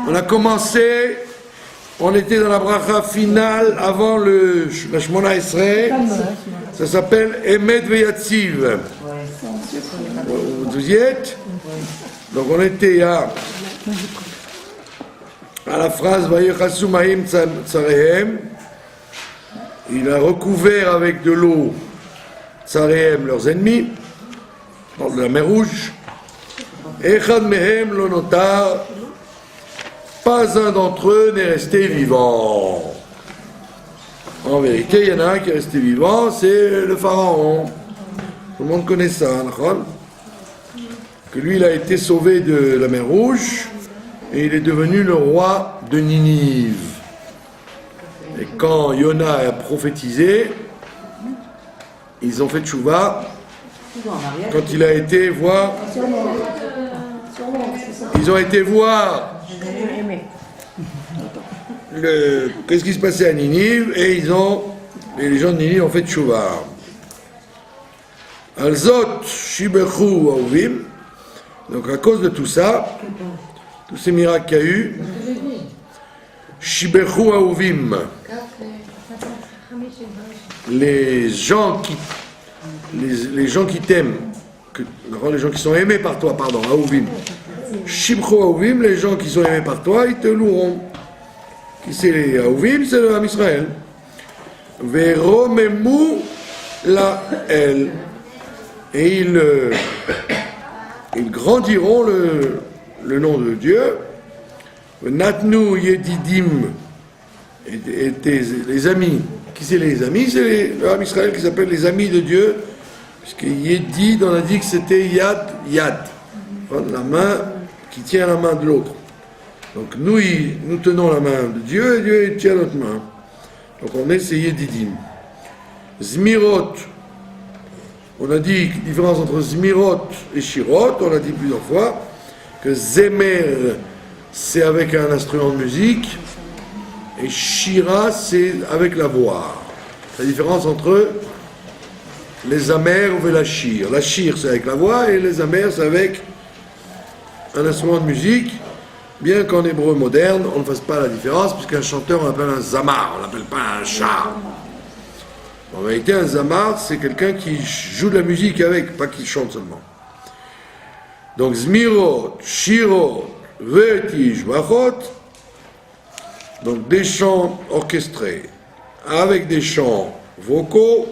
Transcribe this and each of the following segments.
On a commencé, on était dans la bracha finale avant la Shmona Esrei. Ça s'appelle Emet Veyatziv. Vous y êtes? Donc on était à la phrase Vayechasu Mahim Tsarehem. Il a recouvert avec de l'eau Tsarehem, leurs ennemis, dans la mer Rouge. Echad Mehem lo notar, pas un d'entre eux n'est resté vivant. En vérité, il y en a un qui est resté vivant, c'est le pharaon. Tout le monde connaît ça, que lui, il a été sauvé de la mer Rouge et il est devenu le roi de Ninive. Et quand Yona a prophétisé, ils ont fait tchouva. Quand il a été voir, ils ont été voir qu'est-ce qui se passait à Ninive et les gens de Ninive ont fait tchouva. Alzot shibechu auvim. Donc à cause de tout ça, tous ces miracles qu'il y a eu, shibechu auvim, les gens qui t'aiment, les gens qui sont aimés par toi, auvim, shibechu auvim, les gens qui sont aimés par toi, ils te loueront. Qui c'est les auvim? C'est le Ham Israël. Veromemu la el. Et ils grandiront le nom de Dieu. Natnu Yedidim, et les amis. Qui c'est les amis? C'est le Ham Israël qui s'appelle les amis de Dieu. Puisque Yedid, on a dit que c'était Yad. La main qui tient la main de l'autre. Donc nous tenons la main de Dieu et Dieu tient notre main. Donc on est ces Yedidim. Zmirot. On a dit différence entre Zmirot et Shirot, on a dit plusieurs fois que Zemer c'est avec un instrument de musique et Shira c'est avec la voix. La différence entre les Amers et la Shir. La Shir c'est avec la voix et les Amers c'est avec un instrument de musique, bien qu'en hébreu moderne on ne fasse pas la différence puisqu'un chanteur on l'appelle un Zamar, on ne l'appelle pas un char. En vérité, un zamar, c'est quelqu'un qui joue de la musique avec, pas qui chante seulement. Donc, Zmirot, Shirot, Vetish, Bachot, donc des chants orchestrés, avec des chants vocaux,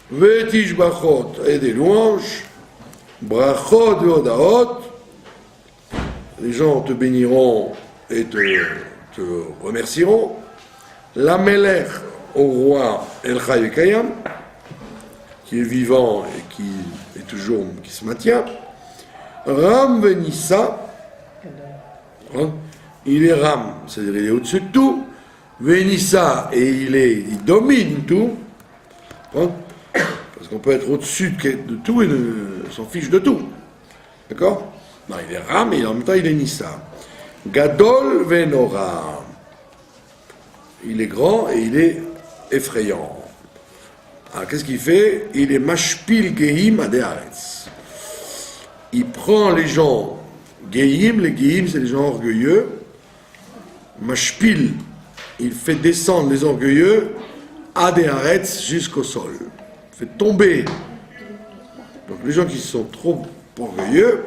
Vetish, Bachot, et des louanges, Brachot, Veodaot, les gens te béniront et te remercieront, la Melech, au roi El Chai Vekayam, qui est vivant et qui se maintient. Ram Venissa, il est Ram, c'est-à-dire il est au-dessus de tout. Venissa, et il domine tout. Parce qu'on peut être au-dessus de tout et s'en fiche de tout. D'accord? Non, il est Ram et en même temps il est Nissa. Gadol Venora. Il est grand et il est effrayant. Alors qu'est-ce qu'il fait? Il est mashpil geim adearetz. Il prend les gens geim, les geim c'est les gens orgueilleux. Mashpil, il fait descendre les orgueilleux adearetz jusqu'au sol. Il fait tomber. Donc les gens qui sont trop orgueilleux,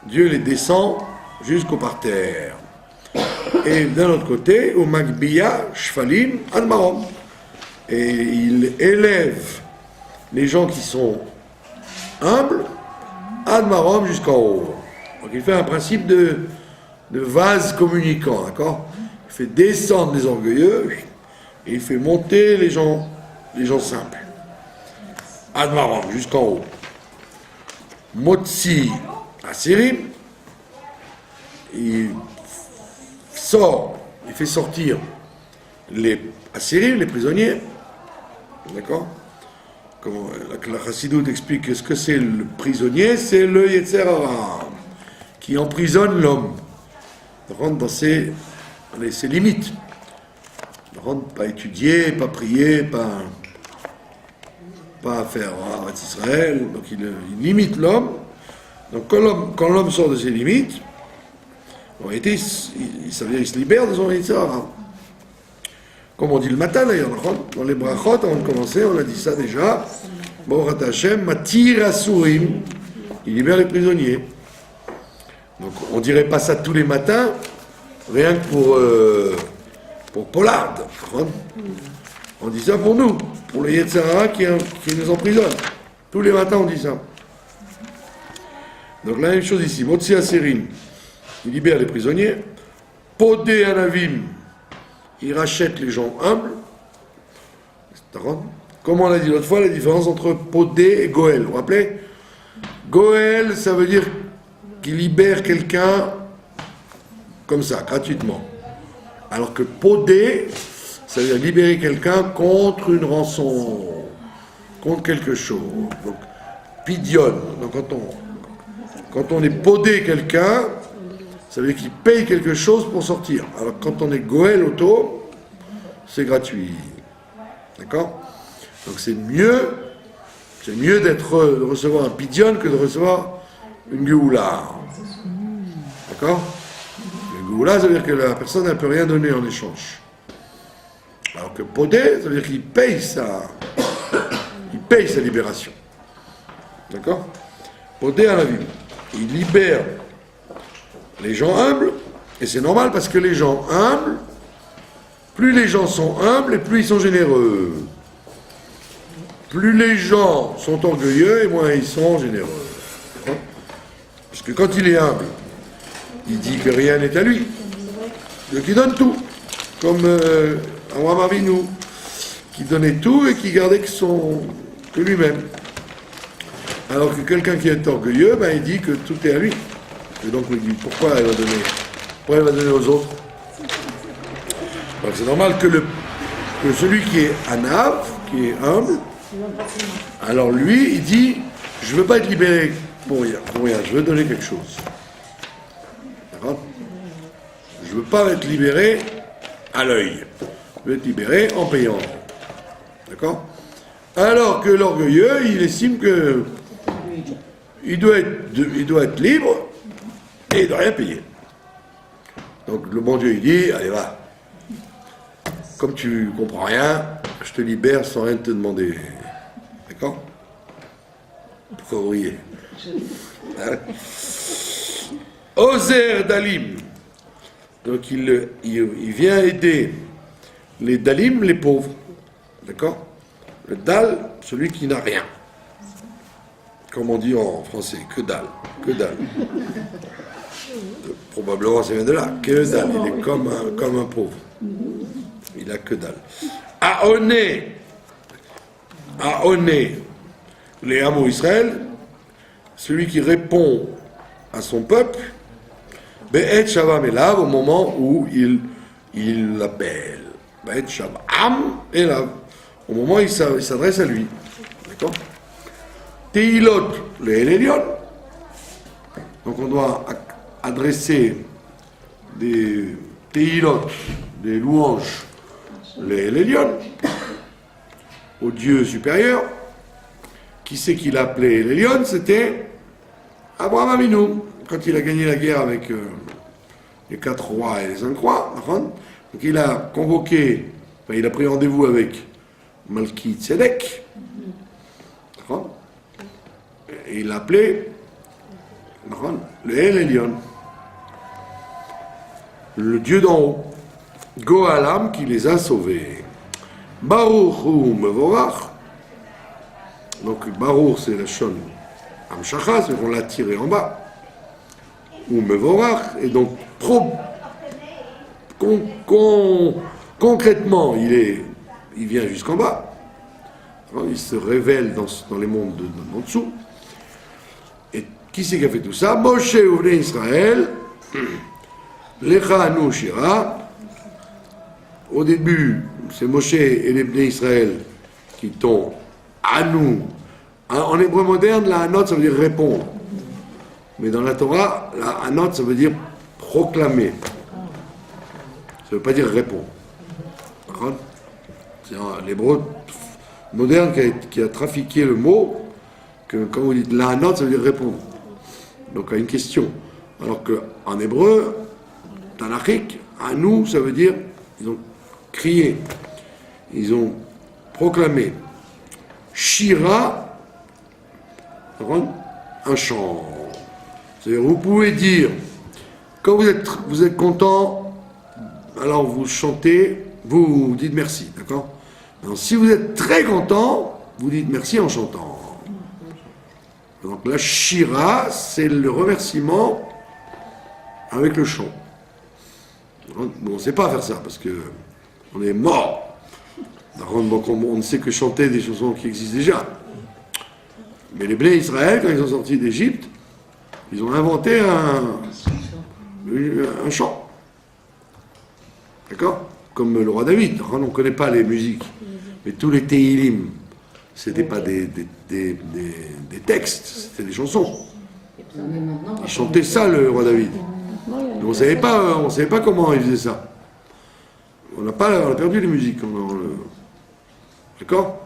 Dieu les descend jusqu'au parterre. Et d'un autre côté, au Magbiya, Shfalim, Admarom. Et il élève les gens qui sont humbles, Admarom jusqu'en haut. Donc il fait un principe de vase communicant, d'accord? Il fait descendre les orgueilleux et il fait monter les gens simples. Admarom jusqu'en haut. Motsi Asirim, il fait sortir les Assyriens, les prisonniers, d'accord? Comment la Chassidoute explique ce que c'est le prisonnier, c'est le Yetzer Hara, qui emprisonne l'homme, rentre dans ses limites, rentre pas étudier, pas prier, pas faire Aretz Israël, donc il limite l'homme. Donc quand l'homme sort de ses limites, En réalité, ça veut dire qu'il se libère de son Yitzhara. Comme on dit le matin d'ailleurs, dans les brachot, avant de commencer, on a dit ça déjà. Baruch Hashem, Matir Asurim, il libère les prisonniers. Donc on dirait pas ça tous les matins, rien que pour Pollard. On dit ça pour nous, pour les Yetzirah qui nous emprisonnent. Tous les matins on dit ça. Donc la même chose ici, Motzi Aserim, il libère les prisonniers. Podé Anavim, il rachète les gens humbles. D'accord ? Comme on l'a dit l'autre fois, la différence entre Podé et Goël. Vous vous rappelez ? Goël, ça veut dire qu'il libère quelqu'un comme ça, gratuitement. Alors que Podé, ça veut dire libérer quelqu'un contre une rançon, contre quelque chose. Donc, Pidion. Donc, quand on est Podé quelqu'un, ça veut dire qu'il paye quelque chose pour sortir. Alors quand on est Goël auto, c'est gratuit. D'accord ? Donc c'est mieux de recevoir un pidion que de recevoir une geoula. D'accord ? Une geoula, ça veut dire que la personne ne peut rien donner en échange. Alors que podé, ça veut dire qu'il paye sa libération. D'accord ? Podé à la vie. Il libère les gens humbles, et c'est normal parce que les gens humbles, plus les gens sont humbles et plus ils sont généreux. Plus les gens sont orgueilleux et moins ils sont généreux. Parce que quand il est humble, il dit que rien n'est à lui. Donc il donne tout. Comme Abraham Avinu, qui donnait tout et qui gardait que lui-même. Alors que quelqu'un qui est orgueilleux, ben, il dit que tout est à lui. Et donc il dit pourquoi elle va donner aux autres. Donc c'est normal que celui qui est anav, qui est humble, alors lui, il dit, je ne veux pas être libéré pour rien, je veux donner quelque chose. D'accord ? Je ne veux pas être libéré à l'œil. Je veux être libéré en payant. D'accord ? Alors que l'orgueilleux, il estime que il doit être libre et il ne doit rien payer. Donc le bon Dieu, il dit, allez va, comme tu comprends rien, je te libère sans rien te demander. D'accord ? Pourquoi vous riez ? Ozer Dalim. Donc il vient aider les Dalim, les pauvres. D'accord ? Le Dal, celui qui n'a rien. Comme on dit en français, que dalle. Que dalle. Probablement ça vient de là. Que dalle. Il est comme un pauvre. Il a que dalle. Aoné, les hameaux Israël, celui qui répond à son peuple, Be'et Shavam Elav, au moment où il l'appelle. Be'et Shavam Elav, au moment où il s'adresse à lui. D'accord ? Teilot, le Elelion. Donc on doit adresser des Teilot, des louanges, le Elelion, au Dieu supérieur. Qui c'est qu'il appelait Elelion ? C'était Abraham Avinu, quand il a gagné la guerre avec les 4 rois et les 5 rois. Donc il a convoqué, il a pris rendez-vous avec Malki Tzedek. Et il l'a appelé le El Elyon, le Dieu d'en haut, Goalam qui les a sauvés. Baruch Hu Mevorach, donc Baruch c'est la Shon Amshacha, c'est qu'on l'a tiré en bas. Hu Mevorach, et donc concrètement il vient jusqu'en bas. Il se révèle dans les mondes en dessous. Et qui c'est qui a fait tout ça ? Moshe Uvnei Israël, Lecha Anu Shira. Au début, c'est Moshe et les Bnei Israël qui t'ont Anu. En hébreu moderne, la Anot, ça veut dire répondre. Mais dans la Torah, la Anot, ça veut dire proclamer. Ça ne veut pas dire répondre. D'accord ? C'est l'hébreu moderne qui a trafiqué le mot, que quand vous dites la note, ça veut dire répondre. Donc à une question. Alors qu'en hébreu, tanachique. À nous, ça veut dire, ils ont crié, ils ont proclamé Shira, un chant. C'est-à-dire, vous pouvez dire, quand vous êtes content, alors vous chantez, vous dites merci, d'accord? Alors, si vous êtes très content, vous dites merci en chantant. Donc la Shira, c'est le remerciement avec le chant. Bon, on ne sait pas faire ça parce que on est mort. Donc on ne sait que chanter des chansons qui existent déjà. Mais les Bnei Israël, quand ils sont sortis d'Égypte, ils ont inventé un chant. D'accord? Comme le roi David. On ne connaît pas les musiques. Mais tous les Tehillim, ce n'étaient pas des textes, c'était des chansons. Il chantait ça, le roi David. Mais on ne savait pas comment il faisait ça. On a perdu les musiques. D'accord?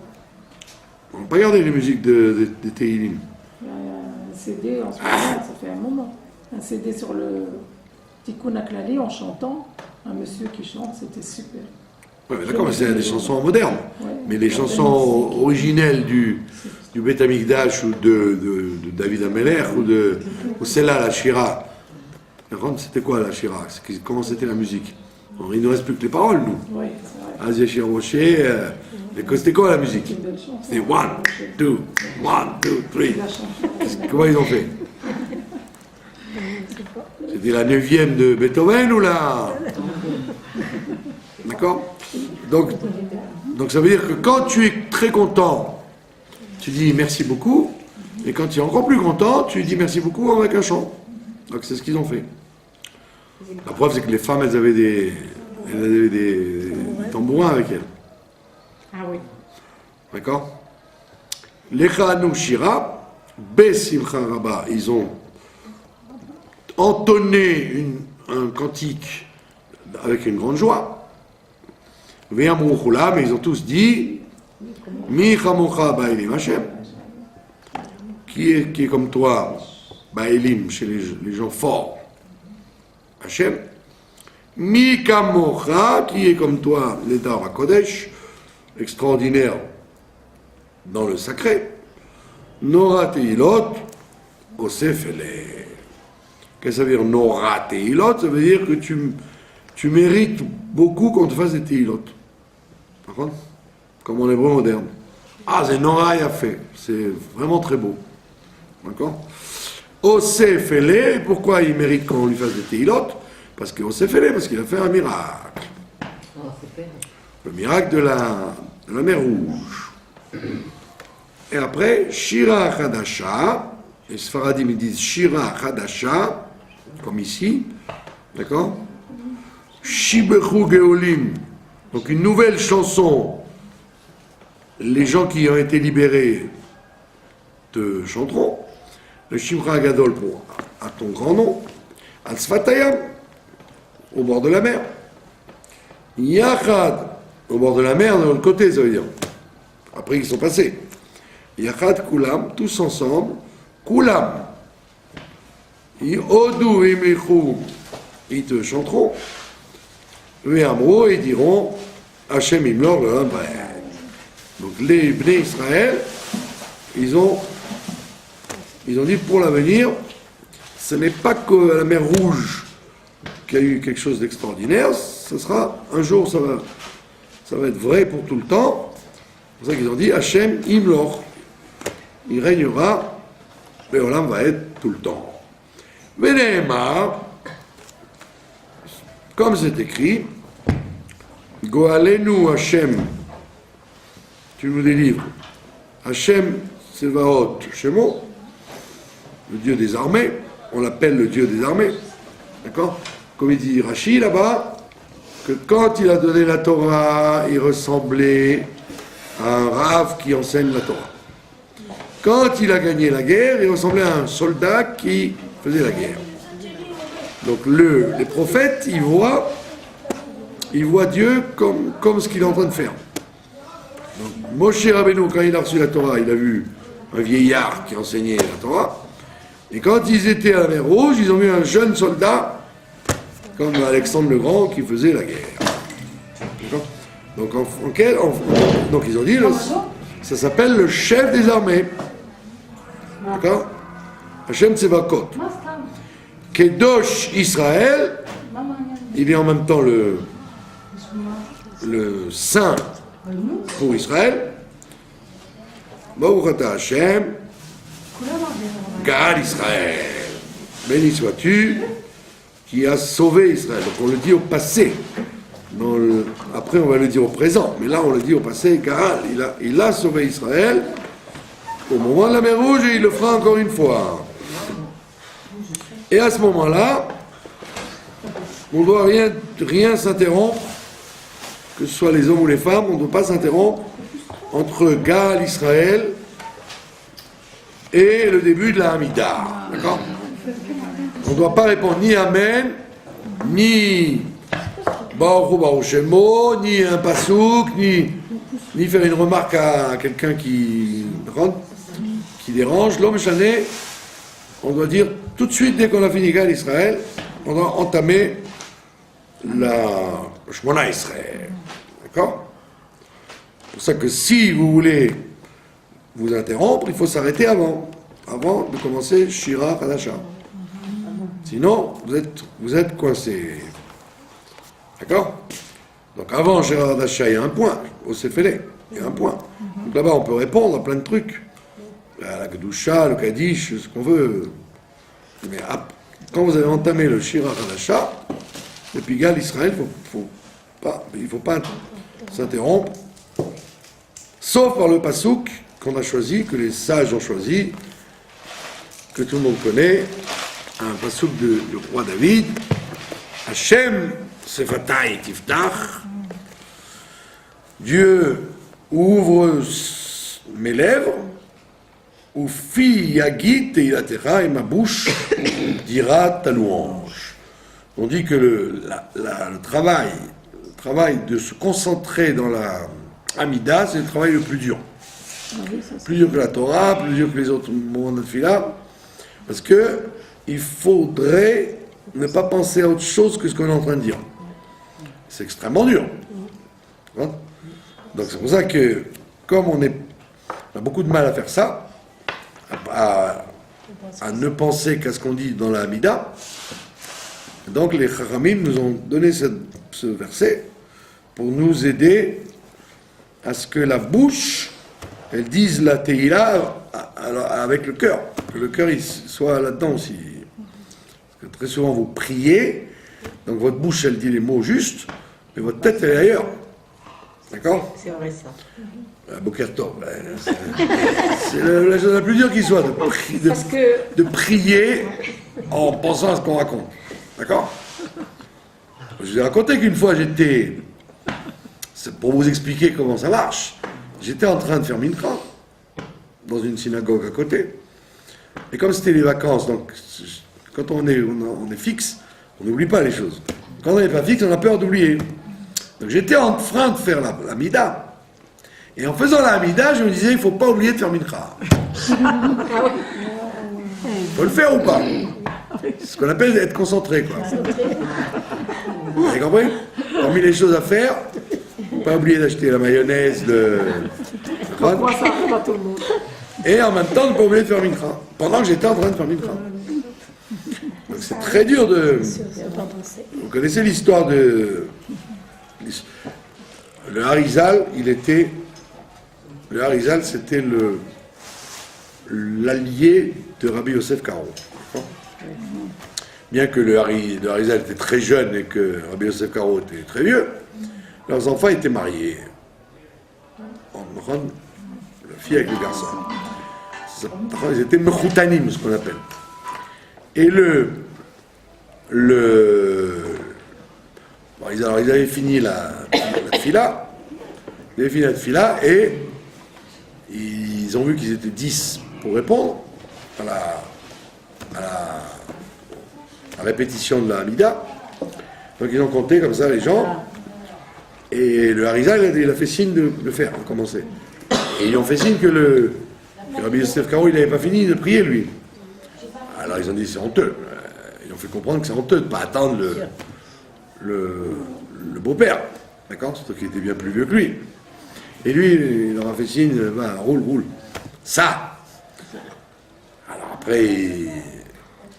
On n'a pas gardé les musiques des Tehillim. Il y a un CD en ce moment, ça fait un moment. Un CD sur le Tikkun HaKlali en chantant. Un monsieur qui chante, c'était super. Ouais, d'accord, mais c'est des chansons modernes. Ouais, mais les chansons originelles du Beth Amikdash ou de David Ameler ou celle-là, la Shira. C'était quoi la Shira? Comment c'était la musique? Bon, il ne nous reste plus que les paroles, nous. Oui, c'est vrai. Asia Rocher, c'était quoi la musique? C'était 1, 2, 1, 2, 3. Comment ils ont fait? C'était la 9e de Beethoven ou la... D'accord? Donc ça veut dire que quand tu es très content, tu dis merci beaucoup, et quand tu es encore plus content, tu dis merci beaucoup avec un chant. Donc c'est ce qu'ils ont fait. La preuve, c'est que les femmes, elles avaient des tambourins avec elles. Ah oui. D'accord? L'Echanu Shira, Besimcha Rabba, ils ont entonné un cantique avec une grande joie. Mais ils ont tous dit Mi chamocha ba'elim Hashem, qui est comme toi, ba'elim, chez les gens forts, Hashem. Mi kamocha, qui est comme toi, l'Edar HaKodesh, extraordinaire dans le sacré. Nora Teilot, Osef Ele. Qu'est-ce que ça veut dire Nora Teilot? Ça veut dire que tu mérites beaucoup qu'on te fasse des Teilot. Par contre, comme en hébreu moderne. Ah, c'est Nora Yafé. C'est vraiment très beau. D'accord? Osef Ele, pourquoi il mérite qu'on lui fasse des Teilot? Parce que Osef Ele, parce qu'il a fait un miracle. Le miracle de la mer Rouge. Et après, Shira Chadasha, les Sfaradim ils disent Shira Chadasha, comme ici, d'accord? Shibechu Geolim, donc une nouvelle chanson. Les gens qui ont été libérés te chanteront. Le Shimra Gadol à ton grand nom. Al Sfatayam, au bord de la mer. Yachad, au bord de la mer, de l'autre côté, ça veut dire. Après, ils sont passés. Yachad Kulam, tous ensemble. Kulam. Odu Emechu, ils te chanteront. Et Amro, ils diront Hachem Imlor le Hambre. Donc les Bnei Israël, ils ont dit pour l'avenir, ce n'est pas que la mer Rouge qui a eu quelque chose d'extraordinaire, ce sera un jour, ça va être vrai pour tout le temps. C'est pour ça qu'ils ont dit Hachem Imlor. Il régnera, mais Olam va être tout le temps. Venema, comme c'est écrit, Goalenu Hachem, tu nous délivres. Hachem Sevaot Shemo, le Dieu des armées, on l'appelle le Dieu des armées, d'accord? Comme il dit Rashi là-bas, que quand il a donné la Torah, il ressemblait à un rave qui enseigne la Torah. Quand il a gagné la guerre, il ressemblait à un soldat qui faisait la guerre. Donc les prophètes, ils voient Dieu comme ce qu'il est en train de faire. Donc Moshe Rabbeinu, quand il a reçu la Torah, il a vu un vieillard qui enseignait la Torah. Et quand ils étaient à la mer Rouge, ils ont vu un jeune soldat comme Alexandre le Grand qui faisait la guerre. D'accord? Donc, donc ils ont dit, ça s'appelle le chef des armées. D'accord? Hashem Tsevakot. Kedosh Israël, il est en même temps le saint pour Israël. Baruch Ata Hashem, Gaal Israël. Béni sois-tu qui a sauvé Israël. Donc on le dit au passé. Après on va le dire au présent. Mais là on le dit au passé. Gaal, il a sauvé Israël au moment de la mer Rouge et il le fera encore une fois. Et à ce moment-là, on ne doit rien s'interrompre, que ce soit les hommes ou les femmes, on ne doit pas s'interrompre entre Gaal Israël et le début de la Hamida. D'accord? On ne doit pas répondre ni Amen, ni Baruch Hu Baruch Shemo, ni un pasouk, ni faire une remarque à quelqu'un qui dérange. L'homme chané, on doit dire tout de suite, dès qu'on a fini Gaal Israël, on doit entamer la Shmona Israël. D'accord? C'est pour ça que si vous voulez vous interrompre, il faut s'arrêter avant de commencer Shira Hadasha. Sinon, vous êtes coincé. D'accord? Donc avant Shira Hadasha, il y a un point, au Sefele, il y a un point. Donc là-bas, on peut répondre à plein de trucs. La Kedusha, le Kaddish, ce qu'on veut. Mais quand vous avez entamé le Shira Hadasha, et puis Gaal Israël, il ne faut pas s'interrompre, sauf par le pasouk qu'on a choisi, que les sages ont choisi, que tout le monde connaît, un pasouk du roi David, Hashem Sefatai Tiftach, Dieu ouvre mes lèvres, ou fi yagit et ilatecha, et ma bouche dira ta louange. On dit que le travail de se concentrer dans la Hamida, c'est le travail le plus dur. Plus dur que la Torah, plus dur que les autres moments de Tefila, parce que il faudrait ne pas penser à autre chose que ce qu'on est en train de dire. C'est extrêmement dur. Hein? Donc c'est pour ça que, comme on a beaucoup de mal à faire ça, à ne penser qu'à ce qu'on dit dans la Hamida, donc les Chachamim nous ont donné ce verset pour nous aider à ce que la bouche, elle dise la Tehila avec le cœur, que le cœur il soit là-dedans aussi. Parce que très souvent vous priez, donc votre bouche elle dit les mots justes, mais votre tête elle est ailleurs. D'accord? C'est vrai ça. Boker Tov, c'est la chose la plus dure qui soit, de prier en pensant à ce qu'on raconte. D'accord? Je vous ai raconté qu'une fois c'est pour vous expliquer comment ça marche, j'étais en train de faire Mincha dans une synagogue à côté. Et comme c'était les vacances, donc quand on est fixe, on n'oublie pas les choses. Quand on n'est pas fixe, on a peur d'oublier. Donc j'étais en train de faire la Mida. Et en faisant la Hamida, je me disais, il ne faut pas oublier de faire Mincha. Il faut le faire ou pas? C'est ce qu'on appelle être concentré, quoi. Vous avez compris? Parmi les choses à faire, il ne faut pas oublier d'acheter la mayonnaise, Moi, ça arrive à tout le monde. et en même temps, ne pas oublier de faire Mincha. Pendant que j'étais en train de faire Mincha. Donc c'est très dur de... Vous connaissez l'histoire de... Le Harizal, Le Harizal, c'était l'allié de Rabbi Yosef Karo. Bien que le Harizal était très jeune et que Rabbi Yosef Karo était très vieux, leurs enfants étaient mariés. La fille avec le garçon. Ils étaient mechoutanim, ce qu'on appelle. Et bon, ils avaient fini la tefila. Ils avaient fini la tefila et ils ont vu qu'ils étaient 10 pour répondre à la répétition de la Hamida. Donc ils ont compté comme ça les gens. Et le Harizal, il a fait signe de le faire, de commencer. Et ils ont fait signe que Rabbi Yosef Karo, il n'avait pas fini de prier, lui. Alors ils ont dit, c'est honteux. Ils ont fait comprendre que c'est honteux de ne pas attendre le beau-père, d'accord, qui était bien plus vieux que lui. Et lui, il leur a fait signe, va, roule, ça. Alors après, ils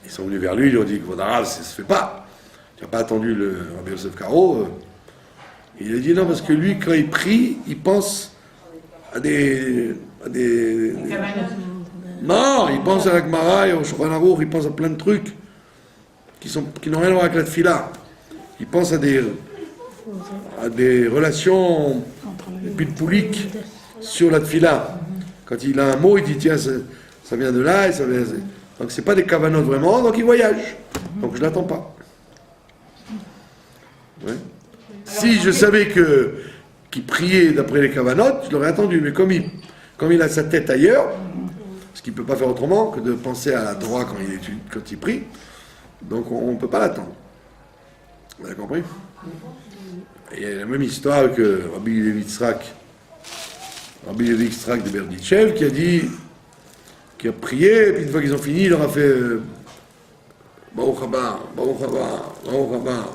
sont venus vers lui, ils lui ont dit que Vodarav, ça se fait pas. Tu n'as pas attendu le Rabbi Yosef Karo. Il a dit non, parce que lui, quand il prie, il pense à des non, il pense à la Gemara et au Shulchan Aruch, il pense à plein de trucs qui n'ont rien à voir avec la tefila. Il pense à des relations pitpouliques sur la tefila. Quand il a un mot, il dit tiens, ça vient de là, et ça vient... Donc c'est pas des kavanotes vraiment, donc il voyage. Donc je l'attends pas. Ouais. Si je savais qu'il priait d'après les kavanotes, je l'aurais attendu. Mais comme il a sa tête ailleurs, parce qu'il ne peut pas faire autrement que de penser à la Torah quand il prie, donc on ne peut pas l'attendre. Vous avez compris? Il y a la même histoire que Rabbi Levi Yitzhak de Berditchev, qui a prié, et puis une fois qu'ils ont fini, il leur a fait Baruch haba, Baruch haba, Baruch haba.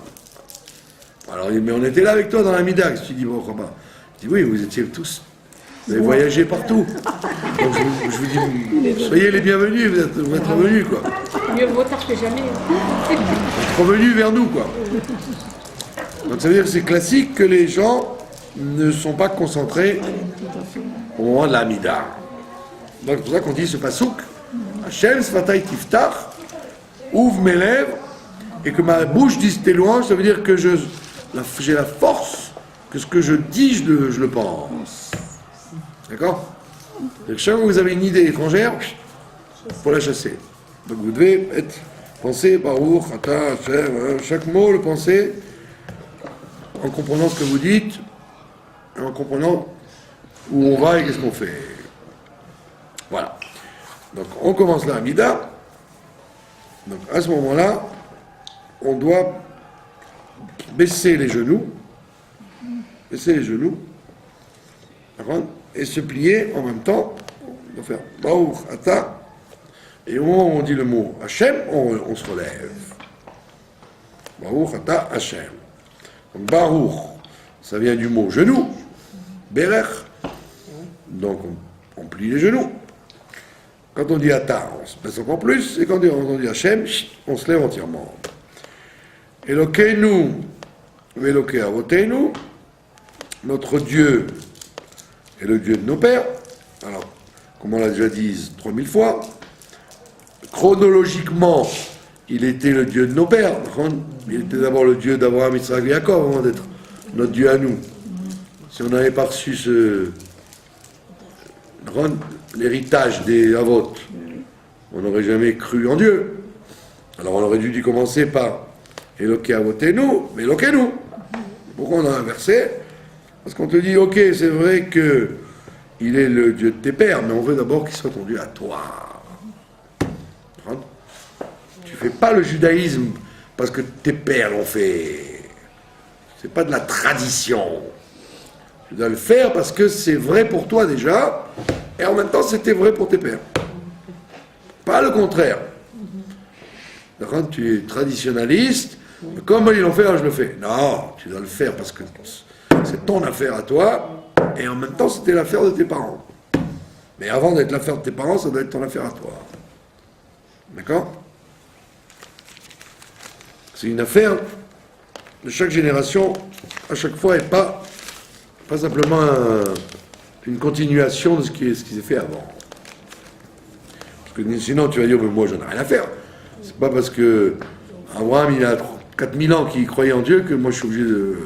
Alors il dit, mais on était là avec toi dans la Midax, tu dis Baruch haba. Je dis oui, vous étiez tous, vous avez voyagé partout. Donc je vous dis, soyez les bienvenus, vous êtes revenus, quoi. Mieux vaut tard que jamais. Vous êtes revenus vers nous, quoi. Donc ça veut dire que c'est classique que les gens ne sont pas concentrés au moment de la Hamida. Donc c'est pour ça qu'on dit ce pasouk, Hashem Sfatay Tiftach, ouvre mes lèvres, et que ma bouche dise tes louanges, ça veut dire que j'ai la force, que ce que je dis, je le pense. D'accord? Donc chaque fois que vous avez une idée étrangère, il faut la chasser. Donc vous devez penser Baruch, Ata, Hashem, chaque mot le penser, en comprenant ce que vous dites, et en comprenant où on va et qu'est-ce qu'on fait. Voilà. Donc on commence la Hamida. Donc à ce moment-là, on doit baisser les genoux, d'accord, et se plier en même temps. On doit faire Baruch Ata, et au moment où on dit le mot Hashem, on se relève. Baruch Ata Hashem. Donc Baruch, ça vient du mot genou, Berech, donc on plie les genoux. Quand on dit Ata, on se baisse encore plus, et quand on dit Hashem, on se lève entièrement. Elokeinu, Elokei Avoteinu, notre Dieu est le Dieu de nos pères. Alors, comme on l'a déjà dit 3000 fois, chronologiquement, il était le Dieu de nos pères. Il était d'abord le Dieu d'Abraham, Yitzhak et Yaakov avant d'être notre Dieu à nous. Si on n'avait pas reçu l'héritage des Avot, on n'aurait jamais cru en Dieu. Alors on aurait dû commencer par Elokei Avotenu, mais Elokeinu. Pourquoi on a inversé? Parce qu'on te dit, ok, c'est vrai qu'il est le Dieu de tes pères, mais on veut d'abord qu'il soit ton Dieu à toi. Tu fais pas le judaïsme parce que tes pères l'ont fait. C'est pas de la tradition. Tu dois le faire parce que c'est vrai pour toi déjà, et en même temps c'était vrai pour tes pères. Pas le contraire. D'accord, tu es traditionnaliste, comme ils l'ont fait, alors je le fais. Non, tu dois le faire parce que c'est ton affaire à toi, et en même temps c'était l'affaire de tes parents. Mais avant d'être l'affaire de tes parents, ça doit être ton affaire à toi. D'accord? C'est une affaire de chaque génération, à chaque fois, et pas simplement une continuation de ce qui s'est fait avant. Parce que sinon, tu vas dire, mais moi, j'en ai rien à faire. C'est pas parce que Abraham, il a 4000 ans qu'il croyait en Dieu que moi, je suis obligé de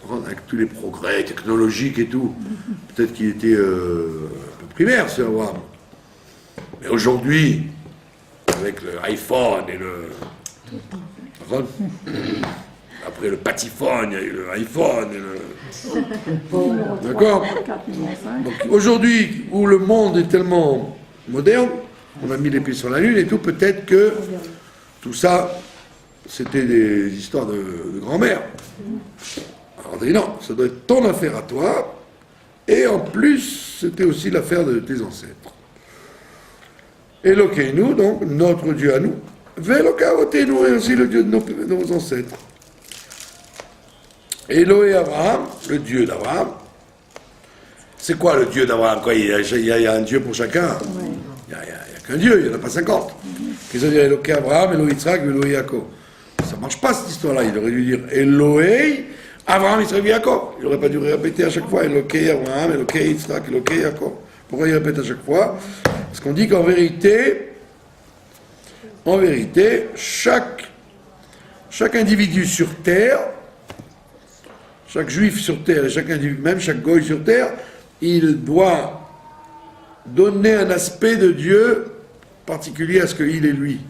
prendre avec tous les progrès technologiques et tout. Peut-être qu'il était un peu primaire, c'est Abraham. Mais aujourd'hui, avec l'iPhone et après le patiphone, il y a eu l'iPhone D'accord. Donc aujourd'hui, où le monde est tellement moderne, on a mis les pieds sur la lune et tout, peut-être que tout ça, c'était des histoires de grand-mère. Alors on dit non, ça doit être ton affaire à toi, et en plus, c'était aussi l'affaire de tes ancêtres. Elokeinu, donc notre Dieu à nous, Velokei Avotenu, et aussi le Dieu de nos ancêtres. Elohé Abraham, le Dieu d'Abraham. C'est quoi le Dieu d'Abraham? Quoi, il y a un Dieu pour chacun. Il n'y a qu'un Dieu, il n'y en a pas 50. Qu'est-ce que ça veut dire Elohé Abraham, Elohé Yitzhak, Elohé Yaakov? Ça ne marche pas cette histoire-là. Il aurait dû dire Elohé Abraham, Yitzhak, Yaakov. Il n'aurait pas dû répéter à chaque fois Elohé Abraham, Elohé Yitzhak, Elohé Yaakov. Pourquoi il répète à chaque fois? Parce qu'on dit qu'en vérité, chaque individu sur terre, chaque juif sur terre et chaque individu, même chaque goy sur terre, il doit donner un aspect de Dieu particulier à ce qu'il est lui.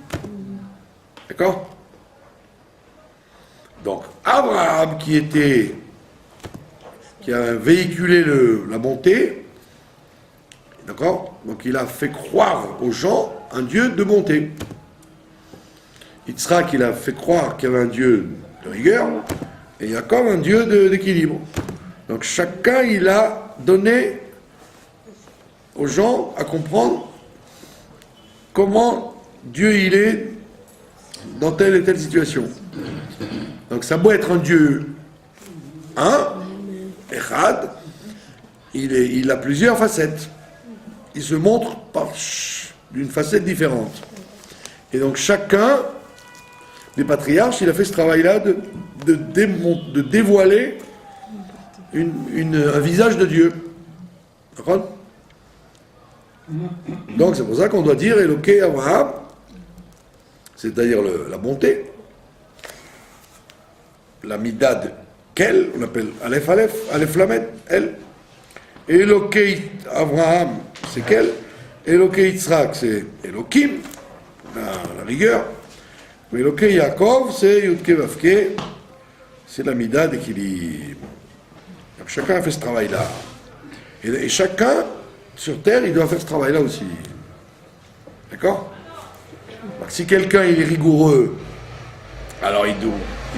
D'accord? Donc, Abraham qui a véhiculé la bonté, d'accord? Donc il a fait croire aux gens un Dieu de bonté. Yitzhak, il a fait croire qu'il y avait un Dieu de rigueur, et il y a comme un Dieu d'équilibre. Donc chacun, il a donné aux gens à comprendre comment Dieu il est dans telle et telle situation. Donc ça doit être un Dieu Echad, il a plusieurs facettes. Il se montre d'une facette différente. Et donc chacun des patriarches, il a fait ce travail-là de dévoiler un visage de Dieu. D'accord? Donc c'est pour ça qu'on doit dire Eloké Abraham, c'est-à-dire la bonté, la midad Kel, on appelle Aleph Aleph, Aleph Lamed, El. Eloké Abraham, c'est Kel. Eloké Yitzhak, c'est Elokim, la rigueur. Mais Eloké Yaakov, c'est Yudke Vavke, c'est la midad d'équilibre. Donc chacun a fait ce travail-là. Et chacun, sur terre, il doit faire ce travail-là aussi. D'accord? Donc si quelqu'un il est rigoureux, alors il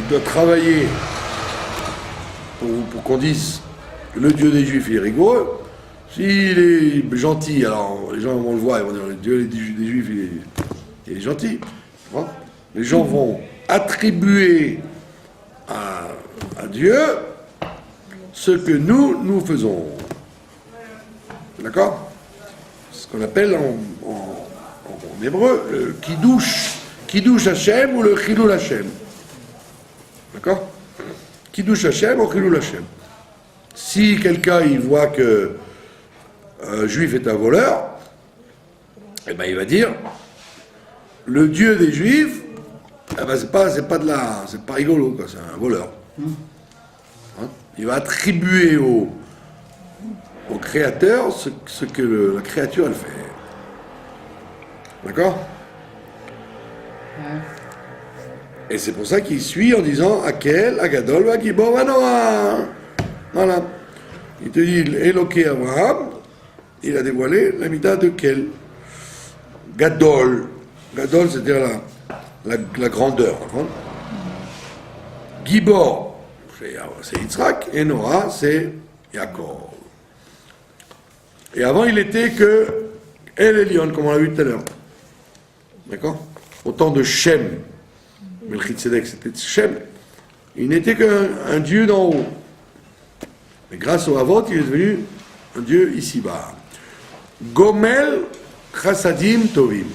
doit travailler pour qu'on dise que le Dieu des Juifs il est rigoureux. S'il est gentil, alors les gens vont le voir, ils vont dire le Dieu des Juifs il est gentil. Les gens vont attribuer à Dieu ce que nous faisons. D'accord? Ce qu'on appelle en hébreu le Kiddush Hashem ou le Chilul Hashem. D'accord? Kiddush Hashem ou Chilul Hashem. Si quelqu'un il voit que un juif est un voleur, eh ben il va dire le Dieu des Juifs, eh ben c'est pas rigolo quoi, c'est un voleur. Hein? Il va attribuer au créateur ce que la créature elle fait. D'accord? Et c'est pour ça qu'il suit en disant Akel, Agadol, Agibor, Anoa. Voilà. Il te dit Eloké Abraham, il a dévoilé la mida de Kel. Gadol. Gadol, c'est-à-dire la grandeur. Gibor, c'est Yitzhak, et Noah, c'est Yaakov. Et avant, il était que El Elyon, comme on l'a vu tout à l'heure. D'accord? Autant de Shem. Melchizedek, c'était Shem. Il n'était qu'un dieu d'en haut. Mais grâce au Havot, il est devenu un dieu ici-bas. Gomel Chassadim Tovim.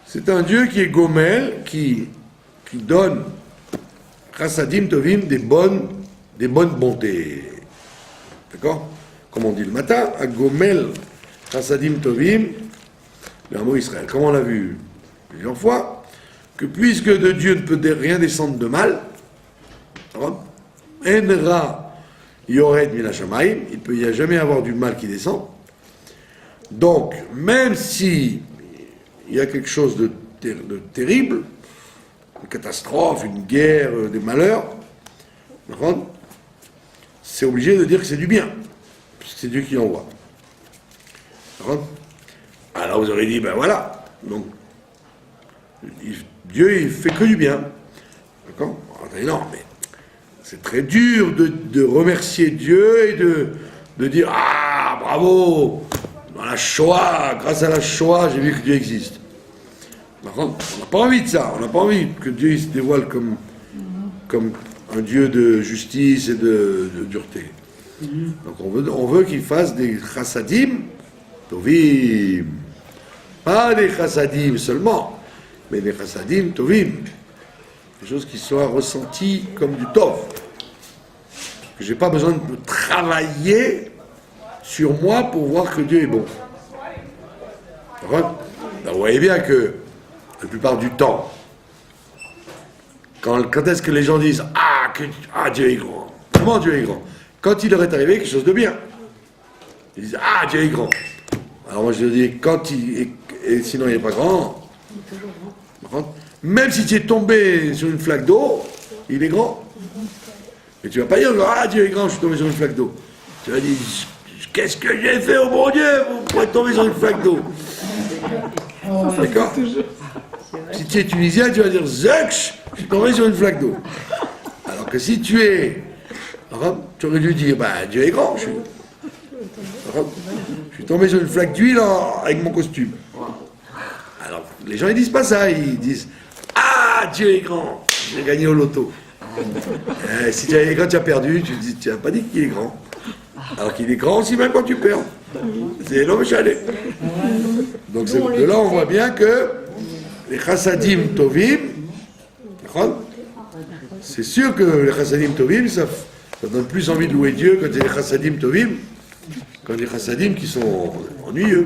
C'est un dieu qui est Gomel, qui donne Chassadim Tovim des bonnes bontés. D'accord? Comme on dit le matin, à Gomel Chassadim Tovim, le mot Israël. Comme on l'a vu plusieurs fois, que puisque de Dieu ne peut rien descendre de mal, Enra Yored Minashamayim, il n'y a jamais avoir du mal qui descend. Donc, même si il y a quelque chose de terrible, une catastrophe, une guerre, des malheurs, c'est obligé de dire que c'est du bien, puisque c'est Dieu qui l'envoie. Alors vous aurez dit, ben voilà, donc Dieu il fait que du bien. D'accord? Non, mais c'est très dur de remercier Dieu et de dire ah bravo, dans la Shoah, grâce à la Shoah, j'ai vu que Dieu existe. On n'a pas envie de ça, on n'a pas envie que Dieu il se dévoile comme un Dieu de justice et de dureté. Donc on veut qu'il fasse des chassadim tovim. Pas des chassadim seulement, mais des chassadim tovim. Des choses qui soient ressenties comme du tov. Que j'ai pas besoin de travailler sur moi pour voir que Dieu est bon. D'accord ? Vous voyez bien que la plupart du temps, quand est-ce que les gens disent Dieu est grand. Comment Dieu est grand? Quand il leur est arrivé quelque chose de bien. Ils disent Dieu est grand. Alors moi je leur dis et sinon il n'est pas grand. Même si tu es tombé sur une flaque d'eau, il est grand. Et tu vas pas dire Dieu est grand, je suis tombé sur une flaque d'eau. Tu vas dire qu'est-ce que j'ai fait au bon Dieu pour être tombé sur une flaque d'eau? D'accord? Si tu es tunisien, tu vas dire Zek, je suis tombé sur une flaque d'eau. Alors que si tu es arabe, tu aurais dû dire Dieu est grand. Je suis tombé sur une flaque d'huile avec mon costume. Alors les gens ils disent pas ça, ils disent Dieu est grand, j'ai gagné au loto. Si quand tu as perdu, tu n'as pas dit qu'il est grand. Alors qu'il est grand aussi même quand tu perds. C'est l'homme chalet. Donc de là on voit bien que les chassadim tovim, c'est sûr que les chassadim tovim, ça donne plus envie de louer Dieu quand il y a des chassadim tovim, quand des chassadim qui sont ennuyeux.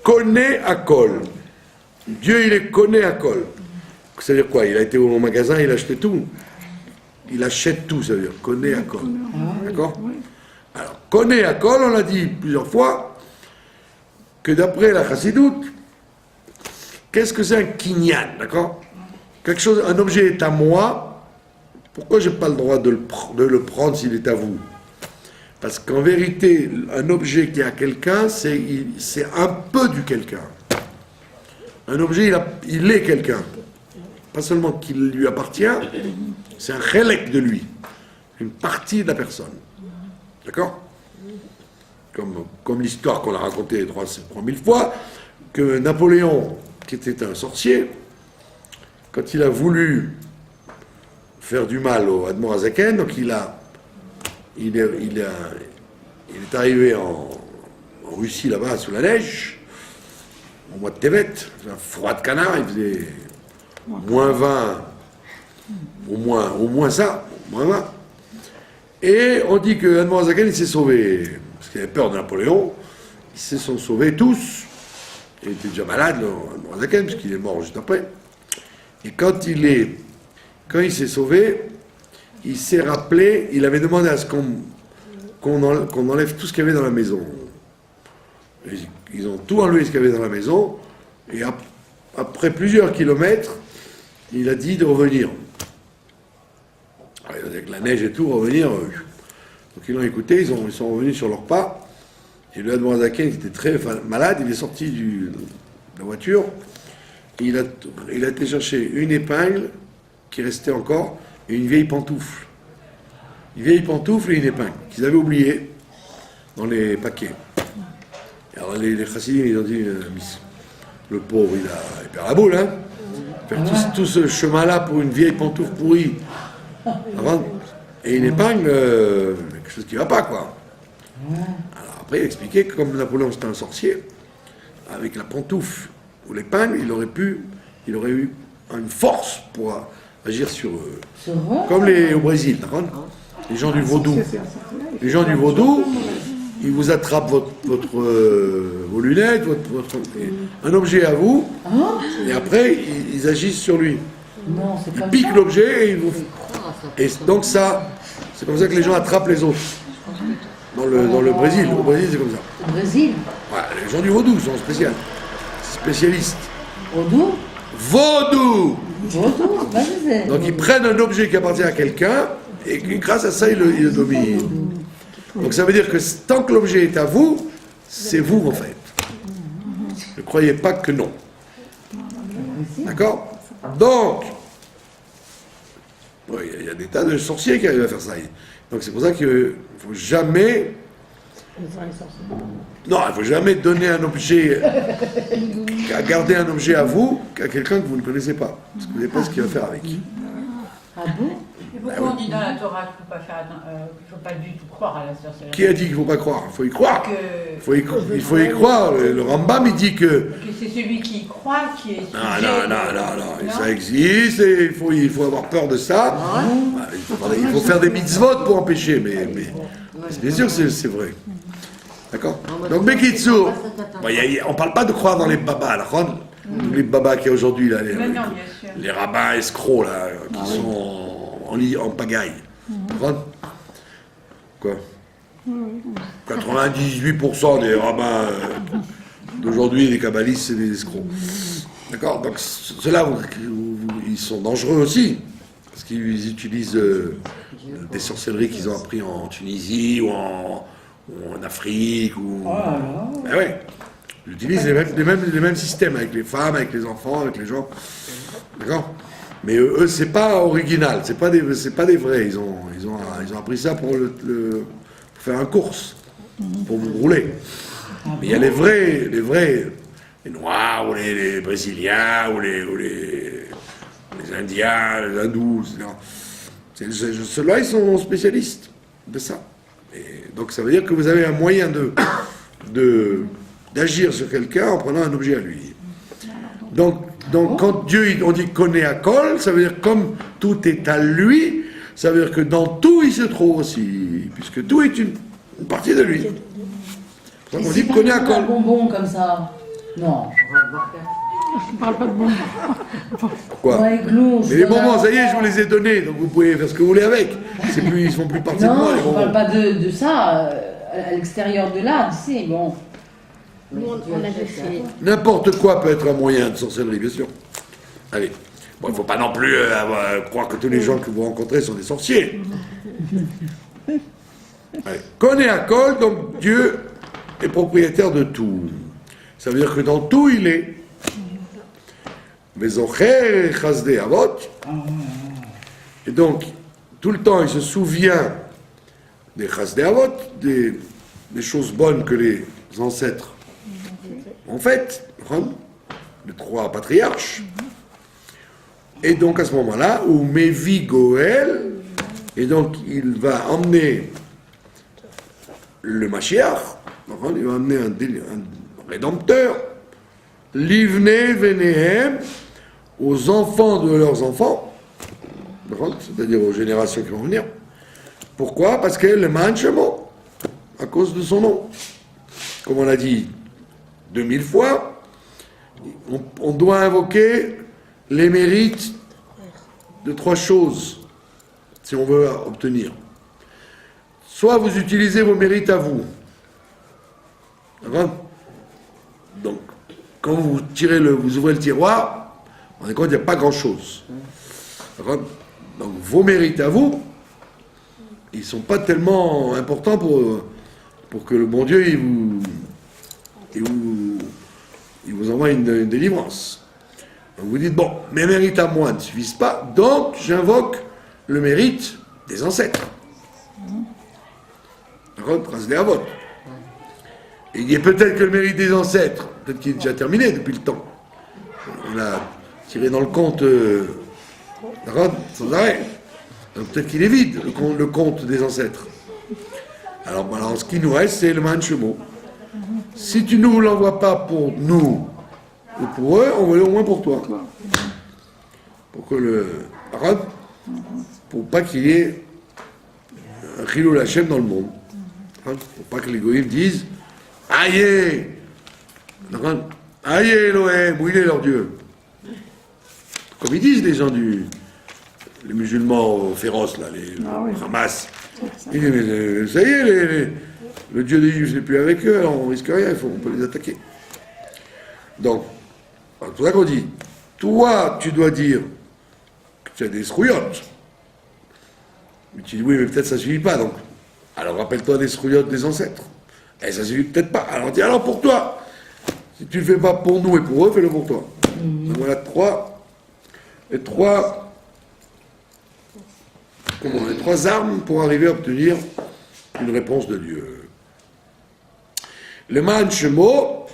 Connaît à kol. Dieu il est connaît à kol. C'est-à-dire quoi? Il a été au magasin, il a acheté tout. Il achète tout, ça veut dire connaît à kol. D'accord? Alors, connaît à kol, on l'a dit plusieurs fois, que d'après la chassidoute, qu'est-ce que c'est un kinyan, d'accord? Quelque chose, un objet est à moi, pourquoi j'ai pas le droit de le prendre s'il est à vous? Parce qu'en vérité, un objet qui est à quelqu'un, c'est un peu du quelqu'un. Un objet, il est quelqu'un. Pas seulement qu'il lui appartient, c'est un chélek de lui, une partie de la personne. D'accord? Comme l'histoire qu'on a racontée 3000 fois, que Napoléon, qui était un sorcier, quand il a voulu faire du mal au Admorazaken, donc il est arrivé en Russie là-bas sous la neige, au mois de Tevet, un froid de canard, il faisait moins 20, au moins ça, moins 20. Et on dit que Admorazaken il s'est sauvé, parce qu'il avait peur de Napoléon, ils se sont sauvés tous. Il était déjà malade, Admorazaken, parce qu'il est mort juste après. Et quand il s'est sauvé, il s'est rappelé, il avait demandé à ce qu'on enlève tout ce qu'il y avait dans la maison. Ils ont tout enlevé ce qu'il y avait dans la maison, et après plusieurs kilomètres, il a dit de revenir. Alors, avec la neige et tout, revenir. Donc ils l'ont écouté, ils sont revenus sur leurs pas, et le Admorazaken, qui était très malade, il est sorti de la voiture, et il a été chercher une épingle qui restait encore, et une vieille pantoufle. Une vieille pantoufle et une épingle, qu'ils avaient oubliées dans les paquets. Alors les chassidim, ils ont dit, le pauvre, il perd la boule, hein. Faire tout ce chemin-là pour une vieille pantoufle pourrie. Et une épingle, quelque chose qui ne va pas, quoi. Alors après, il expliquait que comme Napoléon c'était un sorcier, avec la pantoufle ou l'épingle, il aurait eu une force pour agir sur eux. Comme au Brésil, d'accord? Les gens du vaudou. Les gens du vaudou, ils vous attrapent vos lunettes, un objet à vous, et après, ils agissent sur lui. Ils piquent l'objet et ils vous... Et donc ça, c'est comme ça que les gens attrapent les autres. Dans le Brésil. Au Brésil, c'est comme ça. Au Brésil? Ouais, les gens du vaudou sont spécialistes. Vaudou? Vaudou! Vaudou? Donc ils prennent un objet qui appartient à quelqu'un, et grâce à ça, ils le dominent. Donc ça veut dire que tant que l'objet est à vous, c'est vous en fait. Ne croyez pas que non. D'accord? Donc, il y a des tas de sorciers qui arrivent à faire ça. Donc c'est pour ça qu'il ne faut jamais... Non, il ne faut jamais donner un objet, garder un objet à vous, qu'à quelqu'un que vous ne connaissez pas. Parce que vous ne savez pas ce qu'il va faire avec. Ah bon? Et pourquoi on dit dans la Torah qu'il ne faut pas du tout croire à la sorcellerie? Qui a dit qu'il ne faut pas croire? Il faut y croire. Que Il faut y croire. Le Rambam, il dit que... c'est celui qui croit qui est sujet. Non. Ça existe et il faut avoir peur de ça. Il faut faire des mitzvot pour empêcher, mais bien sûr, c'est vrai. D'accord? Donc, Bekitsur, on ne parle pas de croire dans les babas, là. Les babas qu'il y a aujourd'hui, là, Non, bien sûr. les rabbins escrocs, là, qui sont en pagaille. Quoi? 98% des rabbins d'aujourd'hui, les kabbalistes, c'est des escrocs. D'accord? Donc, ceux-là, ils sont dangereux aussi. Parce qu'ils utilisent des sorcelleries qu'ils ont appris en Tunisie ou en Afrique. Ben ouais. Ils utilisent les mêmes systèmes avec les femmes, avec les enfants, avec les gens. D'accord? Mais eux, c'est pas original, c'est pas des vrais. Ils ont appris ça pour faire un course, pour vous rouler. Mais il y a les vrais, les Noirs, ou les Brésiliens, ou les Indiens, les Hindous, etc. Ceux-là, ils sont spécialistes de ça. Et donc ça veut dire que vous avez un moyen d'agir sur quelqu'un en prenant un objet à lui. Donc quand Dieu, on dit connaît à Kol, ça veut dire comme tout est à lui, ça veut dire que dans tout il se trouve aussi, puisque tout est une partie de lui. C'est pour ça qu'on dit connaît à Kol. Un bonbon comme ça. Non. Je ne parle pas de bonbons. Pourquoi? Ouais, glou, Mais les bonbons, ça y est, je vous les ai donnés, donc vous pouvez faire ce que vous voulez avec. Ils font plus partie de moi, non, les je ne bonbons. parle pas de ça. À l'extérieur de là, tu sais, bon. Nous, on avait fait. N'importe quoi peut être un moyen de sorcellerie, bien sûr. Allez. Bon, il ne faut pas non plus croire que tous les gens que vous rencontrez sont des sorciers. Allez. Connaît à Kol, donc Dieu est propriétaire de tout. Ça veut dire que dans tout, il est. Vezocher chasdei avot. Et donc, tout le temps, il se souvient des chasdei avot, des choses bonnes que les ancêtres ont faites, les 3 patriarches. Et donc, à ce moment-là, où Mevi Goel, et donc, il va emmener le Mashiach, il va emmener un rédempteur, Livne Venehem, aux enfants de leurs enfants, c'est-à-dire aux générations qui vont venir. Pourquoi? Parce que le Manchemo, à cause de son nom. Comme on l'a dit 2000 fois, on doit invoquer les mérites de 3 choses, si on veut obtenir. Soit vous utilisez vos mérites à vous. D'accord? Donc, quand vous ouvrez le tiroir, on est compte qu'il n'y a pas grand-chose. D'accord? Donc, vos mérites à vous, ils ne sont pas tellement importants pour que le bon Dieu il vous envoie une délivrance. Donc vous dites, bon, mes mérites à moi ne suffisent pas, donc j'invoque le mérite des ancêtres. D'accord? Trace des avots. Et il y a peut-être que le mérite des ancêtres, peut-être qu'il est déjà terminé depuis le temps. On a tiré dans le compte, d'accord, sans arrêt. Donc peut-être qu'il est vide, le compte des ancêtres. Alors ce qui nous reste, c'est le Manchemo. Si tu ne nous l'envoies pas pour nous ou pour eux, on va le au moins pour toi. Pour que pour pas qu'il y ait un Chilul Hashem dans le monde. Pour pas que les goïms disent aïe, aïe Elohim, où il est leur Dieu. Comme ils disent les gens les musulmans féroces, là, les Hamas. Ils disent, mais ça y est, le Dieu des Juifs n'est plus avec eux, alors on risque rien, on peut les attaquer. Donc, c'est pour ça qu'on dit, toi, tu dois dire que tu as des srouillottes. Mais tu dis, oui, mais peut-être ça ne suffit pas, donc. Alors rappelle-toi des srouillottes des ancêtres. Et ça ne suffit peut-être pas. Alors dis, alors pour toi, si tu ne le fais pas pour nous et pour eux, fais-le pour toi. Donc voilà les trois armes pour arriver à obtenir une réponse de Dieu. Le man shemo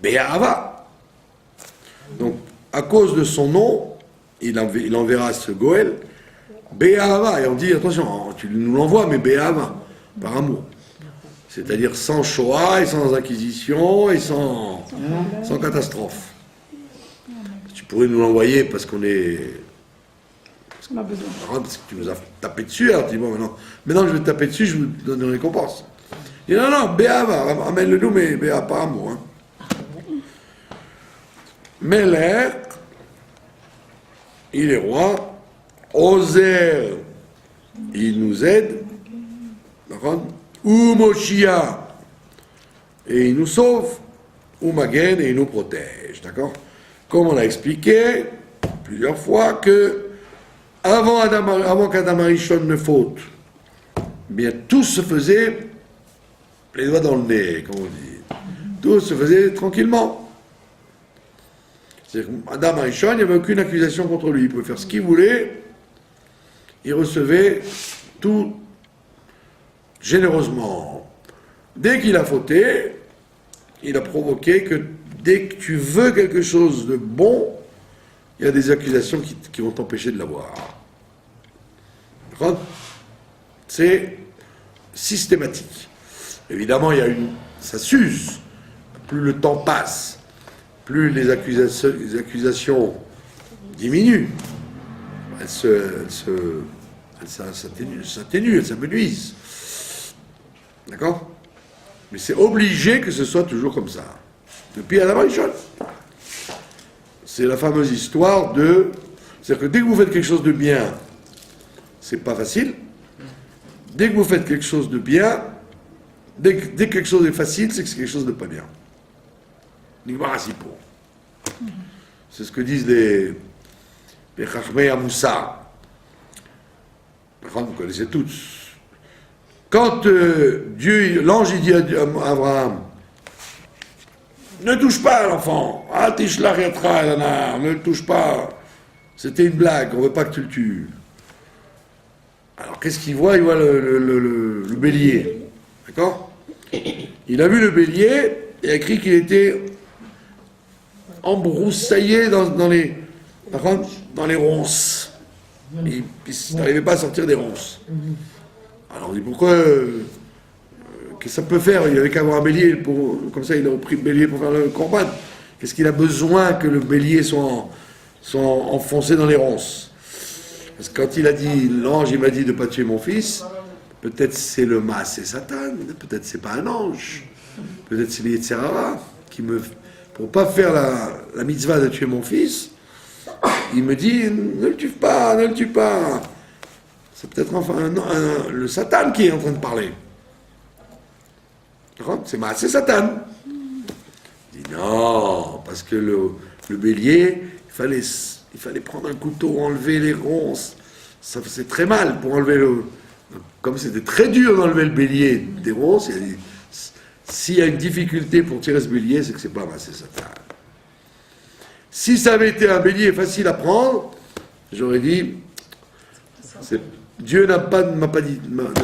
be'ahava. Donc, à cause de son nom, il enverra ce Goël Béava, et on dit, attention, tu nous l'envoies, mais Béava, par amour. C'est-à-dire sans Shoah, et sans Inquisition, et sans catastrophe. Tu pourrais nous l'envoyer parce qu'on est... Parce qu'on a besoin. Parce que tu nous as tapé dessus, alors tu dis, bon, maintenant que je vais te taper dessus, je vous donne une récompense. Il dit, non, Béava, amène-le nous, mais Béava, par amour. Hein. Melech, il est roi. Ozer, il nous aide. D'accord? Ou Moshia, et il nous sauve. Ou Magen, et il nous protège. D'accord? Comme on a expliqué plusieurs fois que avant qu'Adam Arishon ne faute, bien tout se faisait les doigts dans le nez, comme on dit. Tout se faisait tranquillement. C'est-à-dire qu'Adam Arishon, il n'y avait aucune accusation contre lui. Il pouvait faire ce qu'il voulait. Il recevait tout généreusement. Dès qu'il a fauté, il a provoqué que dès que tu veux quelque chose de bon, il y a des accusations qui vont t'empêcher de l'avoir. D'accord ? C'est systématique. Évidemment, ça s'use. Plus le temps passe, plus les accusations diminuent. Elles s'atténuent, elles s'amenuisent. D'accord ? Mais c'est obligé que ce soit toujours comme ça. Depuis Adam Arishon. C'est la fameuse histoire de... C'est-à-dire que dès que vous faites quelque chose de bien, c'est pas facile. Dès que vous faites quelque chose de bien, dès que quelque chose est facile, c'est que c'est quelque chose de pas bien. C'est ce que disent les Chachmei Amoussa. Vous connaissez tous. Quand l'ange il dit à Abraham, ne touche pas à l'enfant, ne le touche pas, c'était une blague, on ne veut pas que tu le tues. Alors qu'est-ce qu'il voit? Il voit le bélier, d'accord? Il a vu le bélier et a écrit qu'il était embroussaillé dans les ronces. Il n'arrivait pas à sortir des ronces. Alors on dit pourquoi qu'est-ce que ça peut faire? Il avait qu'à avoir un bélier, comme ça il aurait pris le bélier pour faire le corban. Qu'est-ce qu'il a besoin que le bélier soit enfoncé dans les ronces? Parce que quand il a dit, l'ange il m'a dit de ne pas tuer mon fils, peut-être c'est le Maasé Satan, peut-être c'est pas un ange, peut-être c'est le Yetzirah qui pour pas faire la mitzvah de tuer mon fils, il me dit ne le tue pas, ne le tue pas. C'est peut-être enfin le Satan qui est en train de parler. C'est Maasé Satan. Il dit non, parce que le bélier, il fallait prendre un couteau, enlever les ronces. Ça faisait très mal pour enlever Comme c'était très dur d'enlever le bélier des ronces, il a dit s'il y a une difficulté pour tirer ce bélier, c'est que c'est pas Maasé Satan. Si ça avait été un bélier facile à prendre, j'aurais dit Dieu ne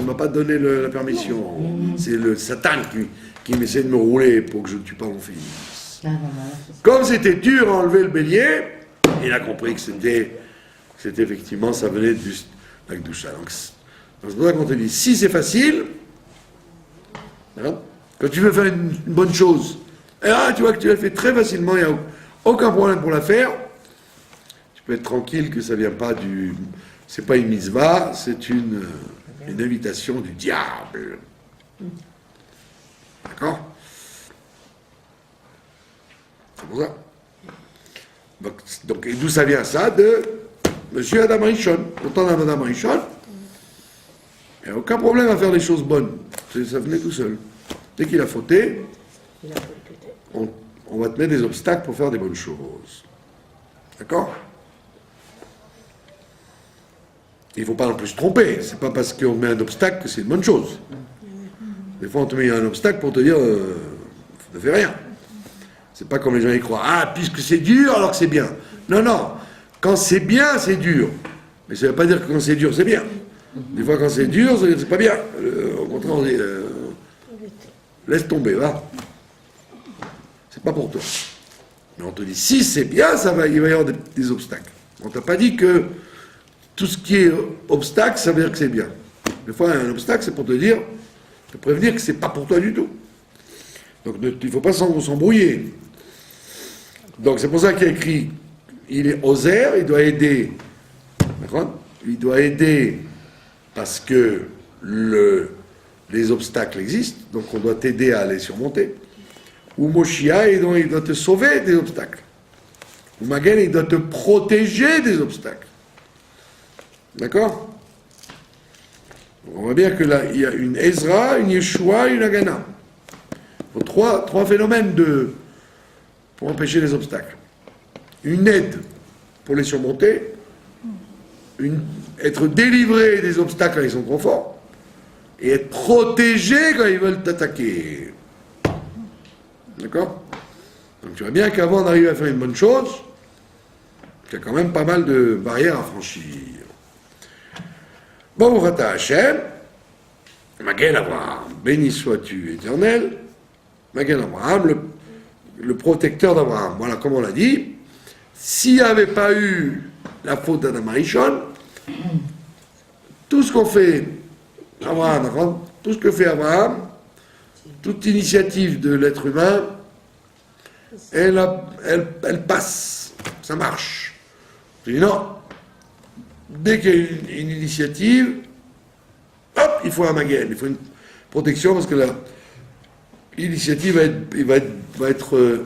m'a pas donné la permission. C'est le Satan qui m'essaie de me rouler pour que je ne tue pas mon fils. Comme c'était dur à enlever le bélier, il a compris que c'était effectivement, ça venait de la Kedusha. Donc c'est pour ça qu'on te dit, si c'est facile, hein, quand tu veux faire une bonne chose, et tu vois que tu l'as fait très facilement, il n'y a aucun problème pour la faire, tu peux être tranquille que ça ne vient pas c'est pas une mitzvah, c'est une invitation du diable. D'accord? C'est pour ça. Donc, et d'où ça vient ça? De Monsieur Adam Arishon. Autant d'Adam Arishon, il n'y a aucun problème à faire des choses bonnes. Ça venait tout seul. Dès qu'il a fauté, on va te mettre des obstacles pour faire des bonnes choses. D'accord? Il ne faut pas non plus se tromper. C'est pas parce qu'on met un obstacle que c'est une bonne chose. Des fois, on te met un obstacle pour te dire ne fais rien. C'est pas comme les gens y croient. Ah, puisque c'est dur, alors que c'est bien. Non, non. Quand c'est bien, c'est dur. Mais ça ne veut pas dire que quand c'est dur, c'est bien. Des fois, quand c'est dur, c'est pas bien. Au contraire, on dit laisse tomber, va. C'est pas pour toi. Mais on te dit si c'est bien, il va y avoir des obstacles. On t'a pas dit que tout ce qui est obstacle, ça veut dire que c'est bien. Des fois, un obstacle, c'est pour te prévenir que c'est pas pour toi du tout. Donc, il ne faut pas s'embrouiller. Donc, c'est pour ça qu'il y a écrit, il est Ozer, il doit aider. D'accord? Il doit aider parce que les obstacles existent, donc on doit t'aider à les surmonter. Ou Moshia, il doit te sauver des obstacles. Ou Magen, il doit te protéger des obstacles. D'accord? On voit bien que là, il y a une Ezra, une Yeshua et une Agana. Trois phénomènes pour empêcher les obstacles. Une aide pour les surmonter, être délivré des obstacles quand ils sont trop forts, et être protégé quand ils veulent t'attaquer. D'accord? Donc tu vois bien qu'avant d'arriver à faire une bonne chose, il y a quand même pas mal de barrières à franchir. Bon, Rata Hashem, Magen Abraham, béni sois-tu éternel, Magen Abraham, le protecteur d'Abraham. Voilà, comme on l'a dit, s'il n'y avait pas eu la faute d'Adam Arishon, tout ce qu'on fait, Abraham, tout ce que fait Abraham, toute initiative de l'être humain, elle passe, ça marche. Je dis non, dès qu'il y a une initiative, hop, il faut un magen, il faut une protection parce que l'initiative va être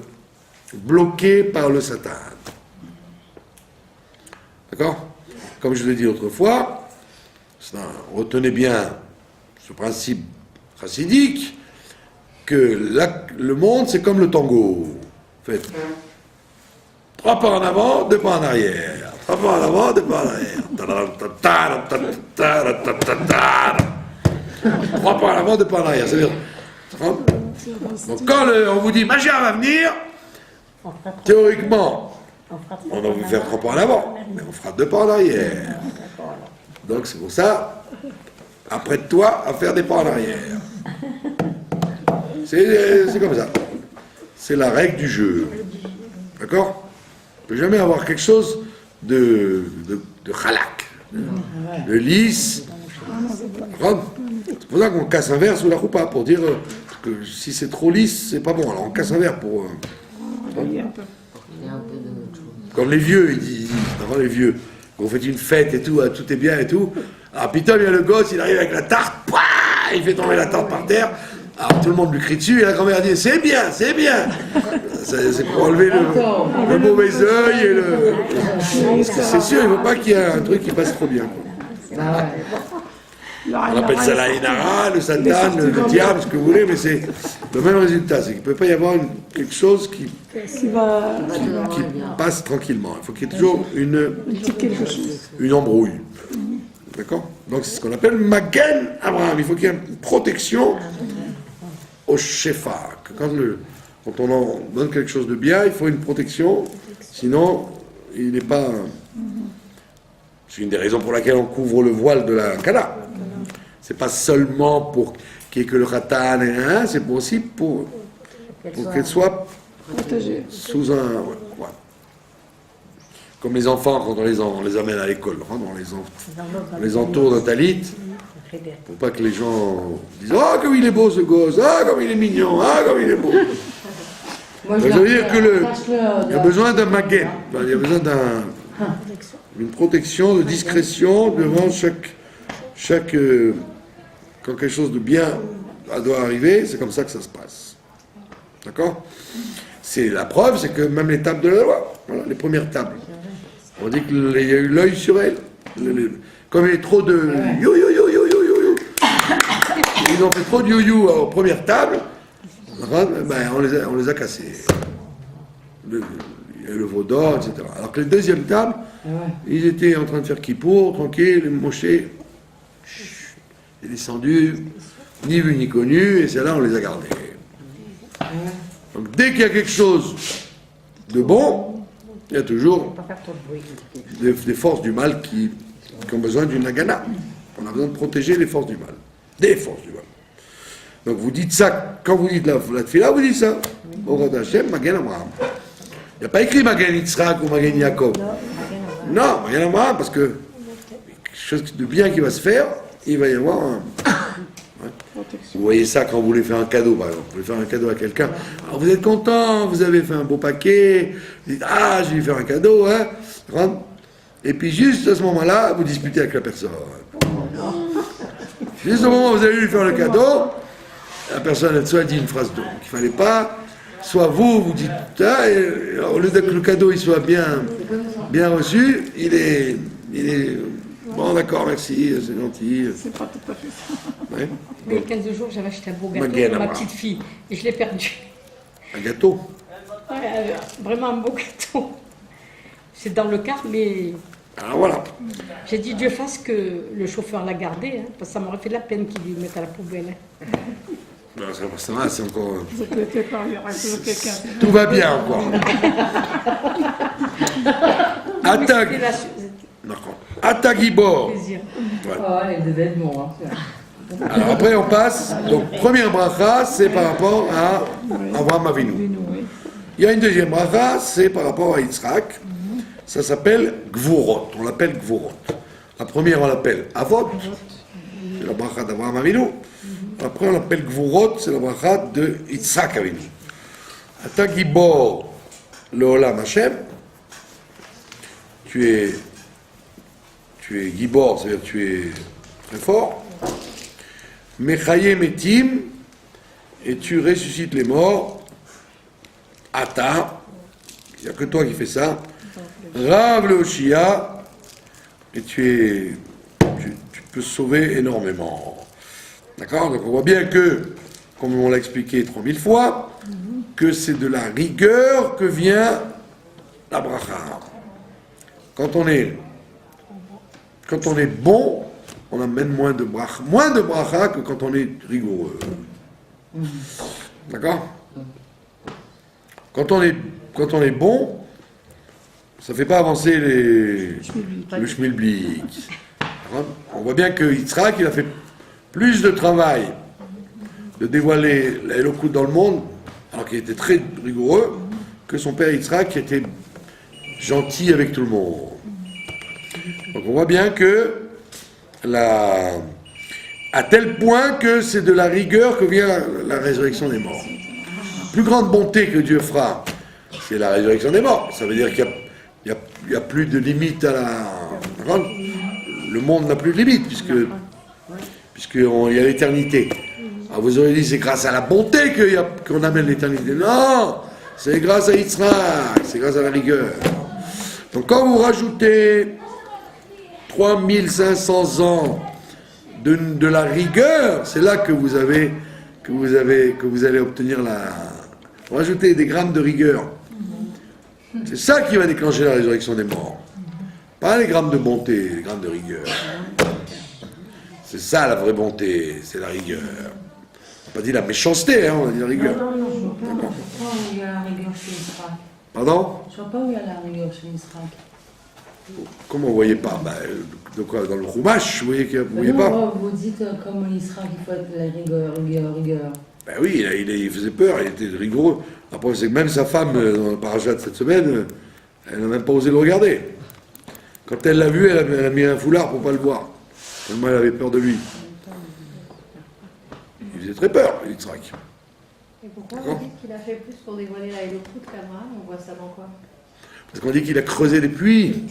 bloquée par le Satan. D'accord? Comme je l'ai dit autrefois, retenez bien ce principe chassidique, que le monde c'est comme le tango. Faites 3 pas en avant, 2 pas en arrière. 3 pas en avant, 2 pas en arrière. 3 pas en avant, 2 pas en arrière. C'est-à-dire, donc quand on vous dit Mashiach va venir, théoriquement, on va vous faire 3 pas en avant, mais on fera 2 pas en arrière. Donc c'est pour ça, apprête-toi à faire des pas en arrière. C'est comme ça. C'est la règle du jeu. D'accord? On ne peut jamais avoir quelque chose de halak, de lisse. C'est pour ça qu'on casse un verre sous la choupa, pour dire que si c'est trop lisse, c'est pas bon. Alors on casse un verre pour... Comme les vieux, ils disent, avant les vieux, quand vous faites une fête et tout, tout est bien et tout. Alors putain, il y a le gosse, il arrive avec la tarte, il fait tomber la tarte par terre. Alors tout le monde lui crie dessus et la grand-mère dit c'est bien, c'est bien. C'est pour enlever le mauvais œil et le. C'est sûr, il ne faut pas qu'il y ait un truc qui passe trop bien. On appelle ça la Inara, le Satan, le diable, ce que vous voulez, mais c'est le même résultat. C'est qu'il ne peut pas y avoir quelque chose qui passe tranquillement. Il faut qu'il y ait toujours une embrouille. D'accord? Donc c'est ce qu'on appelle Magen Abraham. Il faut qu'il y ait une protection au Shefa. Quand on en donne quelque chose de bien, il faut une protection. Sinon, il n'est pas... C'est une des raisons pour laquelle on couvre le voile de la Kana. C'est pas seulement pour qu'il n'y ait que le Khatan, c'est aussi pour qu'elle soit protégée. Sous un... Ouais. Comme les enfants, quand on les amène à l'école, on les entoure d'un talit, pour pas que les gens disent « Ah, comme il est beau ce gosse, ah, comme il est mignon, ah, comme il est beau ». Ça veut dire qu'il y a besoin d'un magen, il y a besoin d'une protection, de discrétion devant chaque quand quelque chose de bien doit arriver, c'est comme ça que ça se passe. D'accord? C'est la preuve, c'est que même les tables de la loi, voilà, les premières tables, on dit qu'il y a eu l'œil sur elles. Comme il y a trop de you, ils ont fait trop de you aux premières tables, ben, on les a cassés. Il y a le veau d'or, etc. Alors que les deuxièmes tables, ils étaient en train de faire Kippour, tranquille, le Moshe est descendu, ni vu ni connu, et celles-là, on les a gardées. Donc dès qu'il y a quelque chose de bon, il y a toujours des forces du mal qui ont besoin d'une nagana. On a besoin de protéger les forces du mal. Des forces du mal. Donc vous dites ça, quand vous dites la tefila, vous dites ça. Au Rad Hashem, Magen Abraham. Il n'y a pas écrit Magen Yitzhak ou Magen Yaakov. Non, Magen Abraham, parce que chose de bien qui va se faire, il va y avoir un... Protection. Vous voyez ça quand vous voulez faire un cadeau, par exemple. Vous voulez faire un cadeau à quelqu'un. Alors vous êtes content, vous avez fait un beau paquet, vous dites, ah, je vais lui faire un cadeau, hein. Et puis juste à ce moment-là, vous disputez avec la personne. Juste au moment où vous allez lui faire le cadeau, la personne, elle soit dit une phrase donc il ne fallait pas, soit vous dites, ah, et, au lieu que le cadeau il soit bien reçu, il est bon, d'accord, merci, c'est gentil. C'est pas tout à fait ça. Ouais. Mais il y a 15 jours, j'avais acheté un beau gâteau Magaine, pour ma voilà. petite fille et je l'ai perdu. Un gâteau. Ouais, vraiment un beau gâteau. C'est dans le car, mais Alors voilà. j'ai dit Dieu fasse que le chauffeur l'a gardé, hein, parce que ça m'aurait fait de la peine qu'il lui mette à la poubelle. Hein. Non, ça va, c'est encore. Vous inquiétez pas, il y aura toujours quelqu'un. Tout va bien encore. Attaque. C'était la- D'accord. Attaque Gibor. plaisir. Oh, les événements. Hein. Alors après on passe. Donc première bracha, c'est par rapport à Avraham Avinu. Dis-nous, oui. Il y a une deuxième bracha, c'est par rapport à Yitzhak. Ça s'appelle Gvurot. On l'appelle Gvurot. La première, on l'appelle Avot. C'est la bracha d'Avraham Avinu. Après, on l'appelle Gvurot. C'est la bracha de Yitzhak Avinu. Ata Gibor Leolam Hashem. Tu es Gibor, c'est-à-dire tu es très fort. Mechaye Metim. Et tu ressuscites les morts. Ata, il n'y a que toi qui fais ça. Rav le Hoshia, et tu peux sauver énormément. D'accord? Donc on voit bien que, comme on l'a expliqué 3000 fois, que c'est de la rigueur que vient la bracha. Quand on est bon, on amène moins de bracha que quand on est rigoureux. D'accord? Quand on est bon, ça ne fait pas avancer le schmilblick. On voit bien que Yitzhak, il a fait plus de travail de dévoiler l'Elokut dans le monde, alors qu'il était très rigoureux, que son père Yitzhak, qui était gentil avec tout le monde. Donc on voit bien que à tel point que c'est de la rigueur que vient la résurrection des morts. La plus grande bonté que Dieu fera, c'est la résurrection des morts. Ça veut dire qu'il n'y a plus de limite à la... Le monde n'a plus de limite, puisqu'il y a l'éternité. Alors vous aurez dit, c'est grâce à la bonté qu'on amène l'éternité. Non, c'est grâce à Yitzhak, c'est grâce à la rigueur. Donc quand vous rajoutez 3500 ans de la rigueur, c'est là que vous allez obtenir rajouter des grammes de rigueur. C'est ça qui va déclencher la résurrection des morts. Pas les grammes de bonté, les grammes de rigueur. C'est ça la vraie bonté, c'est la rigueur. On n'a pas dit la méchanceté, hein, on a dit la rigueur. Non, je vois pas pourquoi il y a la rigueur chez Israël. Pardon? Je vois pas où il y a la rigueur chez Israël. Comment vous voyez pas? De quoi? Dans le Chumash, vous voyez, vous voyez pas? Vous dites comme Israël qu'il faut être la rigueur. Ben oui, il faisait peur, il était rigoureux. Après, c'est que même sa femme, dans le parachat de cette semaine, elle n'a même pas osé le regarder. Quand elle l'a vu, elle a mis un foulard pour ne pas le voir. Tellement elle avait peur de lui. Il faisait très peur, Yitzhak. Et pourquoi vous dites qu'il a fait plus pour dévoiler la Elokut qu'Abraham? On voit ça dans quoi? Parce qu'on dit qu'il a creusé des puits.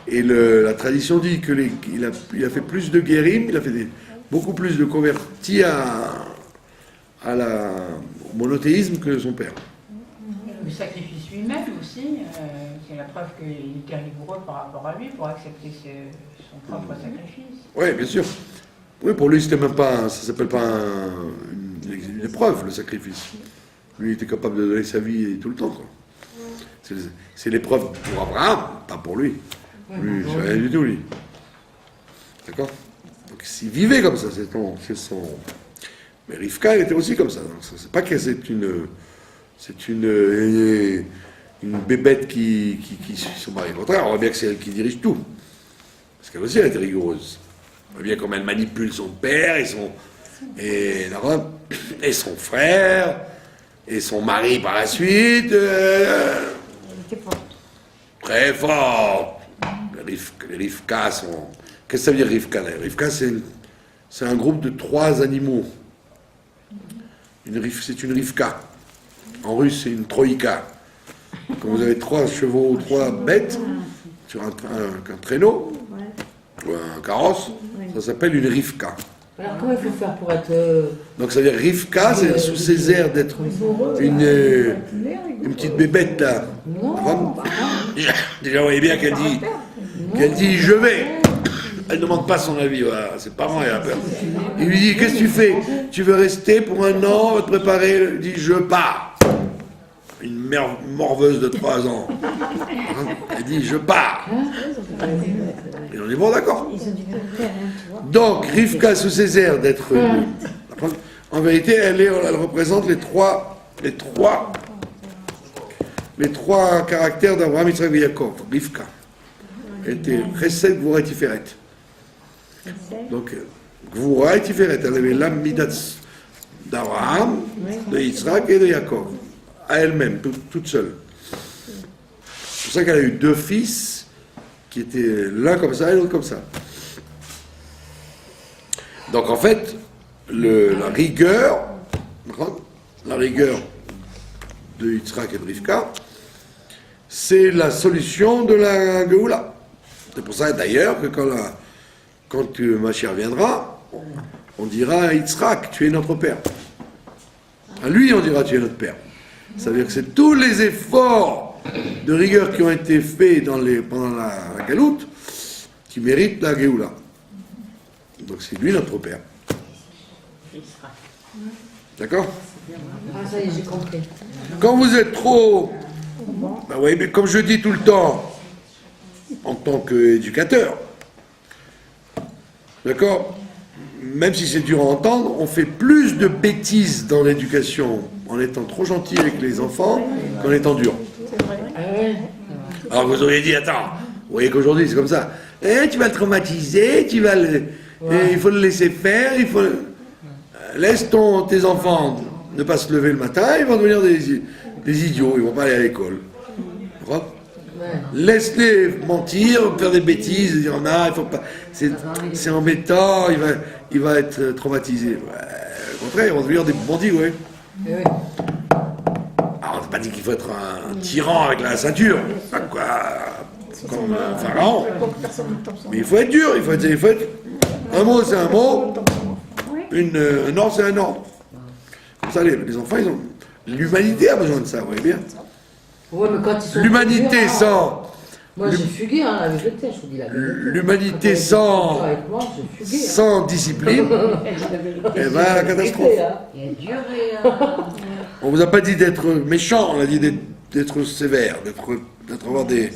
Et la tradition dit qu'il a fait plus de guérim, il a fait beaucoup plus de convertis au monothéisme que son père. Le sacrifice lui-même aussi, c'est la preuve qu'il était rigoureux par rapport à lui pour accepter son propre sacrifice. Oui, bien sûr. Oui, pour lui, c'était même pas, ça s'appelle pas une épreuve, le sacrifice. Lui, il était capable de donner sa vie tout le temps, quoi. C'est l'épreuve pour Abraham, pas pour lui. Lui, c'est rien du tout, lui. D'accord? Donc, s'il vivait comme ça, c'est son... Mais Rivka, elle était aussi comme ça. Donc, c'est pas que c'est une bébête qui son mari. Au contraire, on voit bien que c'est elle qui dirige tout. Parce qu'elle aussi, elle était rigoureuse. On voit bien comme elle manipule son père et son frère et son mari par la suite. Elle était forte. Très forte. Les Rivka sont... Qu'est-ce que ça veut dire Rivka? Rivka, c'est un groupe de 3 animaux. C'est une Rivka. En russe, c'est une troïka. Quand vous avez 3 chevaux, 3 bêtes sur un traîneau ou un carrosse, ça s'appelle une Rivka. Alors comment il faut faire pour être... Donc ça veut dire Rivka, c'est sous ses airs d'être une petite bébête là. Non. Déjà, vous voyez bien qu'elle dit je vais. Elle ne demande pas son avis, voilà. C'est pas moi, elle a peur. Il lui dit, qu'est-ce que tu fais? Tu veux rester pour un an, on va te préparer? Elle dit, je pars. Une morveuse de 3 ans. Elle dit, je pars. Et on est bon, d'accord. Donc, Rivka, sous ses airs d'être... En vérité, elle représente les trois caractères d'Abraham, Yitzhak et Yaakov. Rivka. Elle était Chesed, Gvura et Tiferet. Donc, Gvura et Tiferet, elle avait l'âme midat d'Abraham, de Yitzhak et de Yaakov. À elle-même, toute seule. C'est pour ça qu'elle a eu 2 fils qui étaient l'un comme ça et l'autre comme ça. Donc en fait, la rigueur de Yitzhak et de Rivka, c'est la solution de la Géoula. C'est pour ça d'ailleurs que quand Mashiach viendra, on dira à Yitzhak, tu es notre père. À lui, on dira, tu es notre père. Ça veut dire que c'est tous les efforts de rigueur qui ont été faits pendant la galoute qui méritent la Géoula. Donc c'est lui notre père. D'accord? Ah ça y est, j'ai compris. Quand vous êtes trop... Ben oui, mais comme je dis tout le temps, en tant qu'éducateur, d'accord? Même si c'est dur à entendre, on fait plus de bêtises dans l'éducation en étant trop gentil avec les enfants qu'en étant dur. Alors vous auriez dit, attends, vous voyez qu'aujourd'hui c'est comme ça. Tu vas le traumatiser, il faut le laisser faire, laisse tes enfants ne pas se lever le matin, ils vont devenir des idiots, ils vont pas aller à l'école. Laisse-les mentir, faire des bêtises, dire non, il faut pas, c'est embêtant, il va être traumatisé. Au contraire, ils vont devenir des bandits, ouais. Alors, on n'a pas dit qu'il faut être un tyran avec la ceinture, pas quoi, comme un pharaon. Mais il faut être dur, il faut être un mot, c'est un mot, un ordre, c'est un ordre. Comme ça, les enfants, l'humanité a besoin de ça, vous voyez bien. Ouais, mais quand ils sont L'humanité durs, sans... Moi j'ai fugué, hein, la vérité, je vous dis la vérité. L'humanité sans... Avec moi, j'ai fugué. sans discipline, eh ben, la catastrophe. Il a duré. On vous a pas dit d'être méchant, on a dit d'être sévère, d'avoir des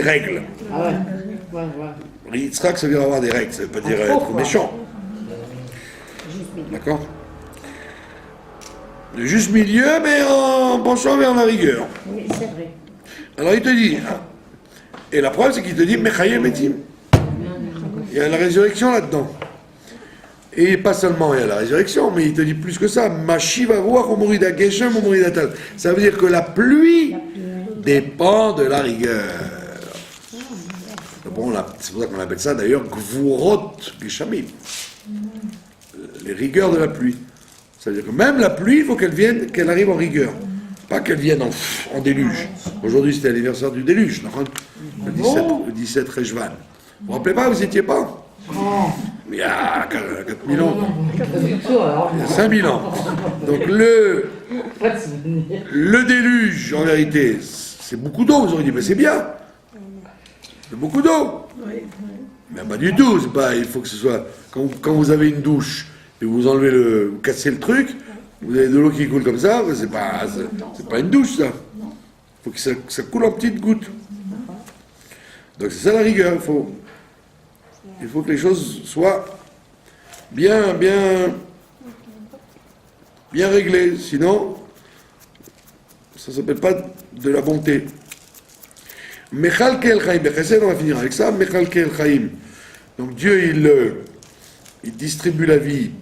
règles. Ah ouais. Yitzhak, ça veut dire avoir des règles, ça veut pas dire être méchant. D'accord? Le juste milieu, mais en penchant vers la rigueur. Oui, c'est vrai. Alors il te dit, et la preuve c'est qu'il te dit Mechayem Etim. Il y a la résurrection là-dedans. Et pas seulement il y a la résurrection, mais il te dit plus que ça. Mashiv Aruach Omorida Geshem Omorida Tal. Ça veut dire que la pluie dépend de la rigueur. Bon, c'est pour ça qu'on appelle ça d'ailleurs Gvurot Geshamim. Les rigueurs de la pluie. Ça veut dire que même la pluie, il faut qu'elle arrive en rigueur. Pas qu'elle vienne en déluge. Aujourd'hui, c'était l'anniversaire du déluge, le 17 Rejvan. Vous vous rappelez pas, vous n'y étiez pas? Il y a 4000 ans. Il y a 5000 ans. Donc le déluge, en vérité, c'est beaucoup d'eau. Vous auriez dit, mais c'est bien. C'est beaucoup d'eau. Mais pas du tout. Il faut que ce soit... Quand vous avez une douche, et vous vous cassez le truc, vous avez de l'eau qui coule comme ça, c'est pas une douche, ça. Il faut que ça coule en petites gouttes. Donc c'est ça la rigueur, il faut que les choses soient bien réglées, sinon ça ne s'appelle pas de la bonté. Mechal Kel Chaim, on va finir avec ça, Mechal Kel Chaim. Donc Dieu, il distribue la vie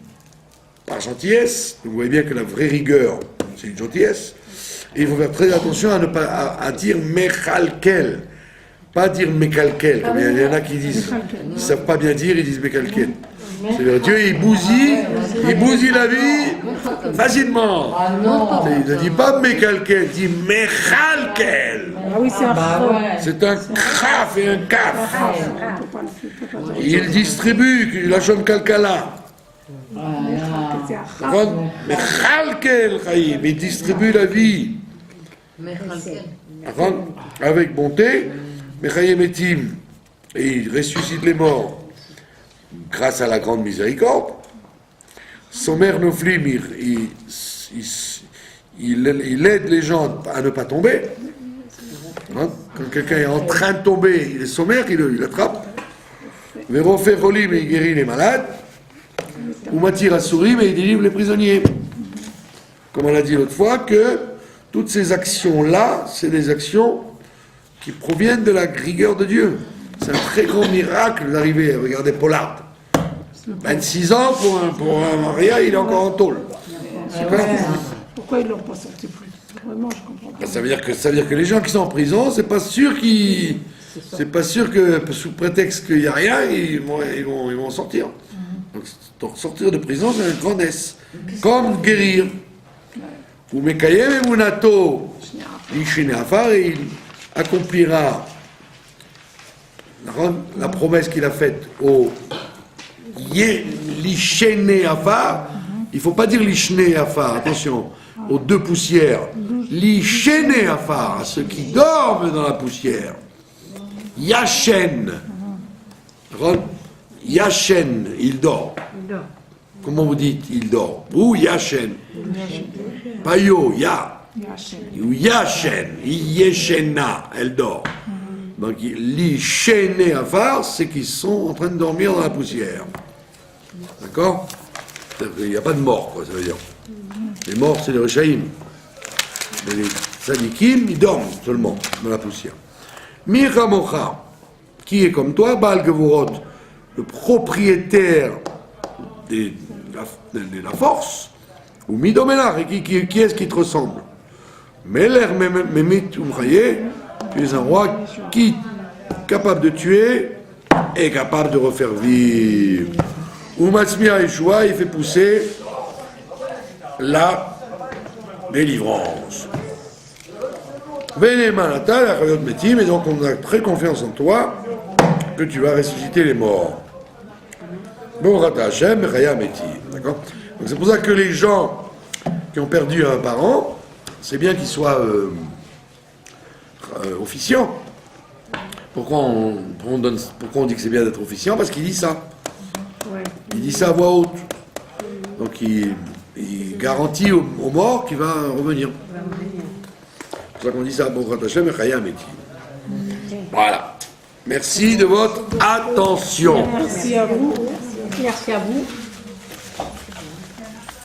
par gentillesse. Donc vous voyez bien que la vraie rigueur, c'est une gentillesse. Et il faut faire très attention à ne pas dire Mechal Kel. pas dire mekalkel, comme il y en a qui disent, ils ne savent pas bien dire, ils disent mekalkel. C'est-à-dire Dieu, il bousille la vie facilement. Ah non. Il ne dit pas mekalkel, il dit mechalkel. Ah oui, c'est un Ouais. C'est un kraf et un kaf. On peut pas le faire. Il distribue, la chom kalkala. Voilà. Mechalkel, Chaim, il distribue la vie. Avec bonté, Mechayem etim, et il ressuscite les morts grâce à la grande miséricorde. Somer noflim, il aide les gens à ne pas tomber. Quand quelqu'un est en train de tomber, il est sommaire, il attrape. Verofe cholim, il guérit les malades. Ou matir asurim, et il délivre les prisonniers. Comme on a dit l'autre fois, que toutes ces actions-là, c'est des actions qui proviennent de la rigueur de Dieu. C'est un très grand miracle d'arriver. Regardez Pollard. 26 ans pour un Maria, il est encore en tôle. Pourquoi ils ne l'ont pas sorti plus tôt? Vraiment, je comprends pas. Ça veut dire que les gens qui sont en prison, c'est pas sûr que sous prétexte qu'il n'y a rien, ils vont sortir. Donc sortir de prison, c'est une grandesse. Comme guérir. Ou Mekayem et Munato, l'Ishine Afar, et il accomplira la promesse qu'il a faite au l'Ishene Afar. Il ne faut pas dire l'Ishne Afar, attention, aux deux poussières. L'Ishene Afar, à ceux qui dorment dans la poussière. Yachen. Yachen, il dort. Comment vous dites il dort? Ou Yachen. Pas yo, ya. Ou Yachen. Yeshena, elle dort. Donc, l'Ishene Afar, c'est qu'ils sont en train de dormir dans la poussière. D'accord? Il n'y a pas de mort, quoi, ça veut dire. Les morts, c'est les Rechaïm. Mais les Sadikim, ils dorment seulement dans la poussière. Miramocha, qui est comme toi, Baal Gevurot, le propriétaire de la force, ou Midomelar, et qui est-ce qui te ressemble? Meler Memit Umraye, tu es un roi qui, capable de tuer, est capable de refaire vivre. Umatzmia Yeshua, il fait pousser la délivrance. Venemanata, la Chayot Metim, et donc on a très confiance en toi que tu vas ressusciter les morts. Borata Hashem, Chaya Metim. D'accord? Donc c'est pour ça que les gens qui ont perdu un parent, c'est bien qu'ils soient officiants. Pourquoi on dit que c'est bien d'être officiant? Parce qu'il dit ça. Il dit ça à voix haute. Donc il garantit aux morts qu'il va revenir. C'est pour ça qu'on dit ça à Borata Hashem et Chaya Metim. Voilà. Merci de votre attention. Merci à vous. Merci à vous.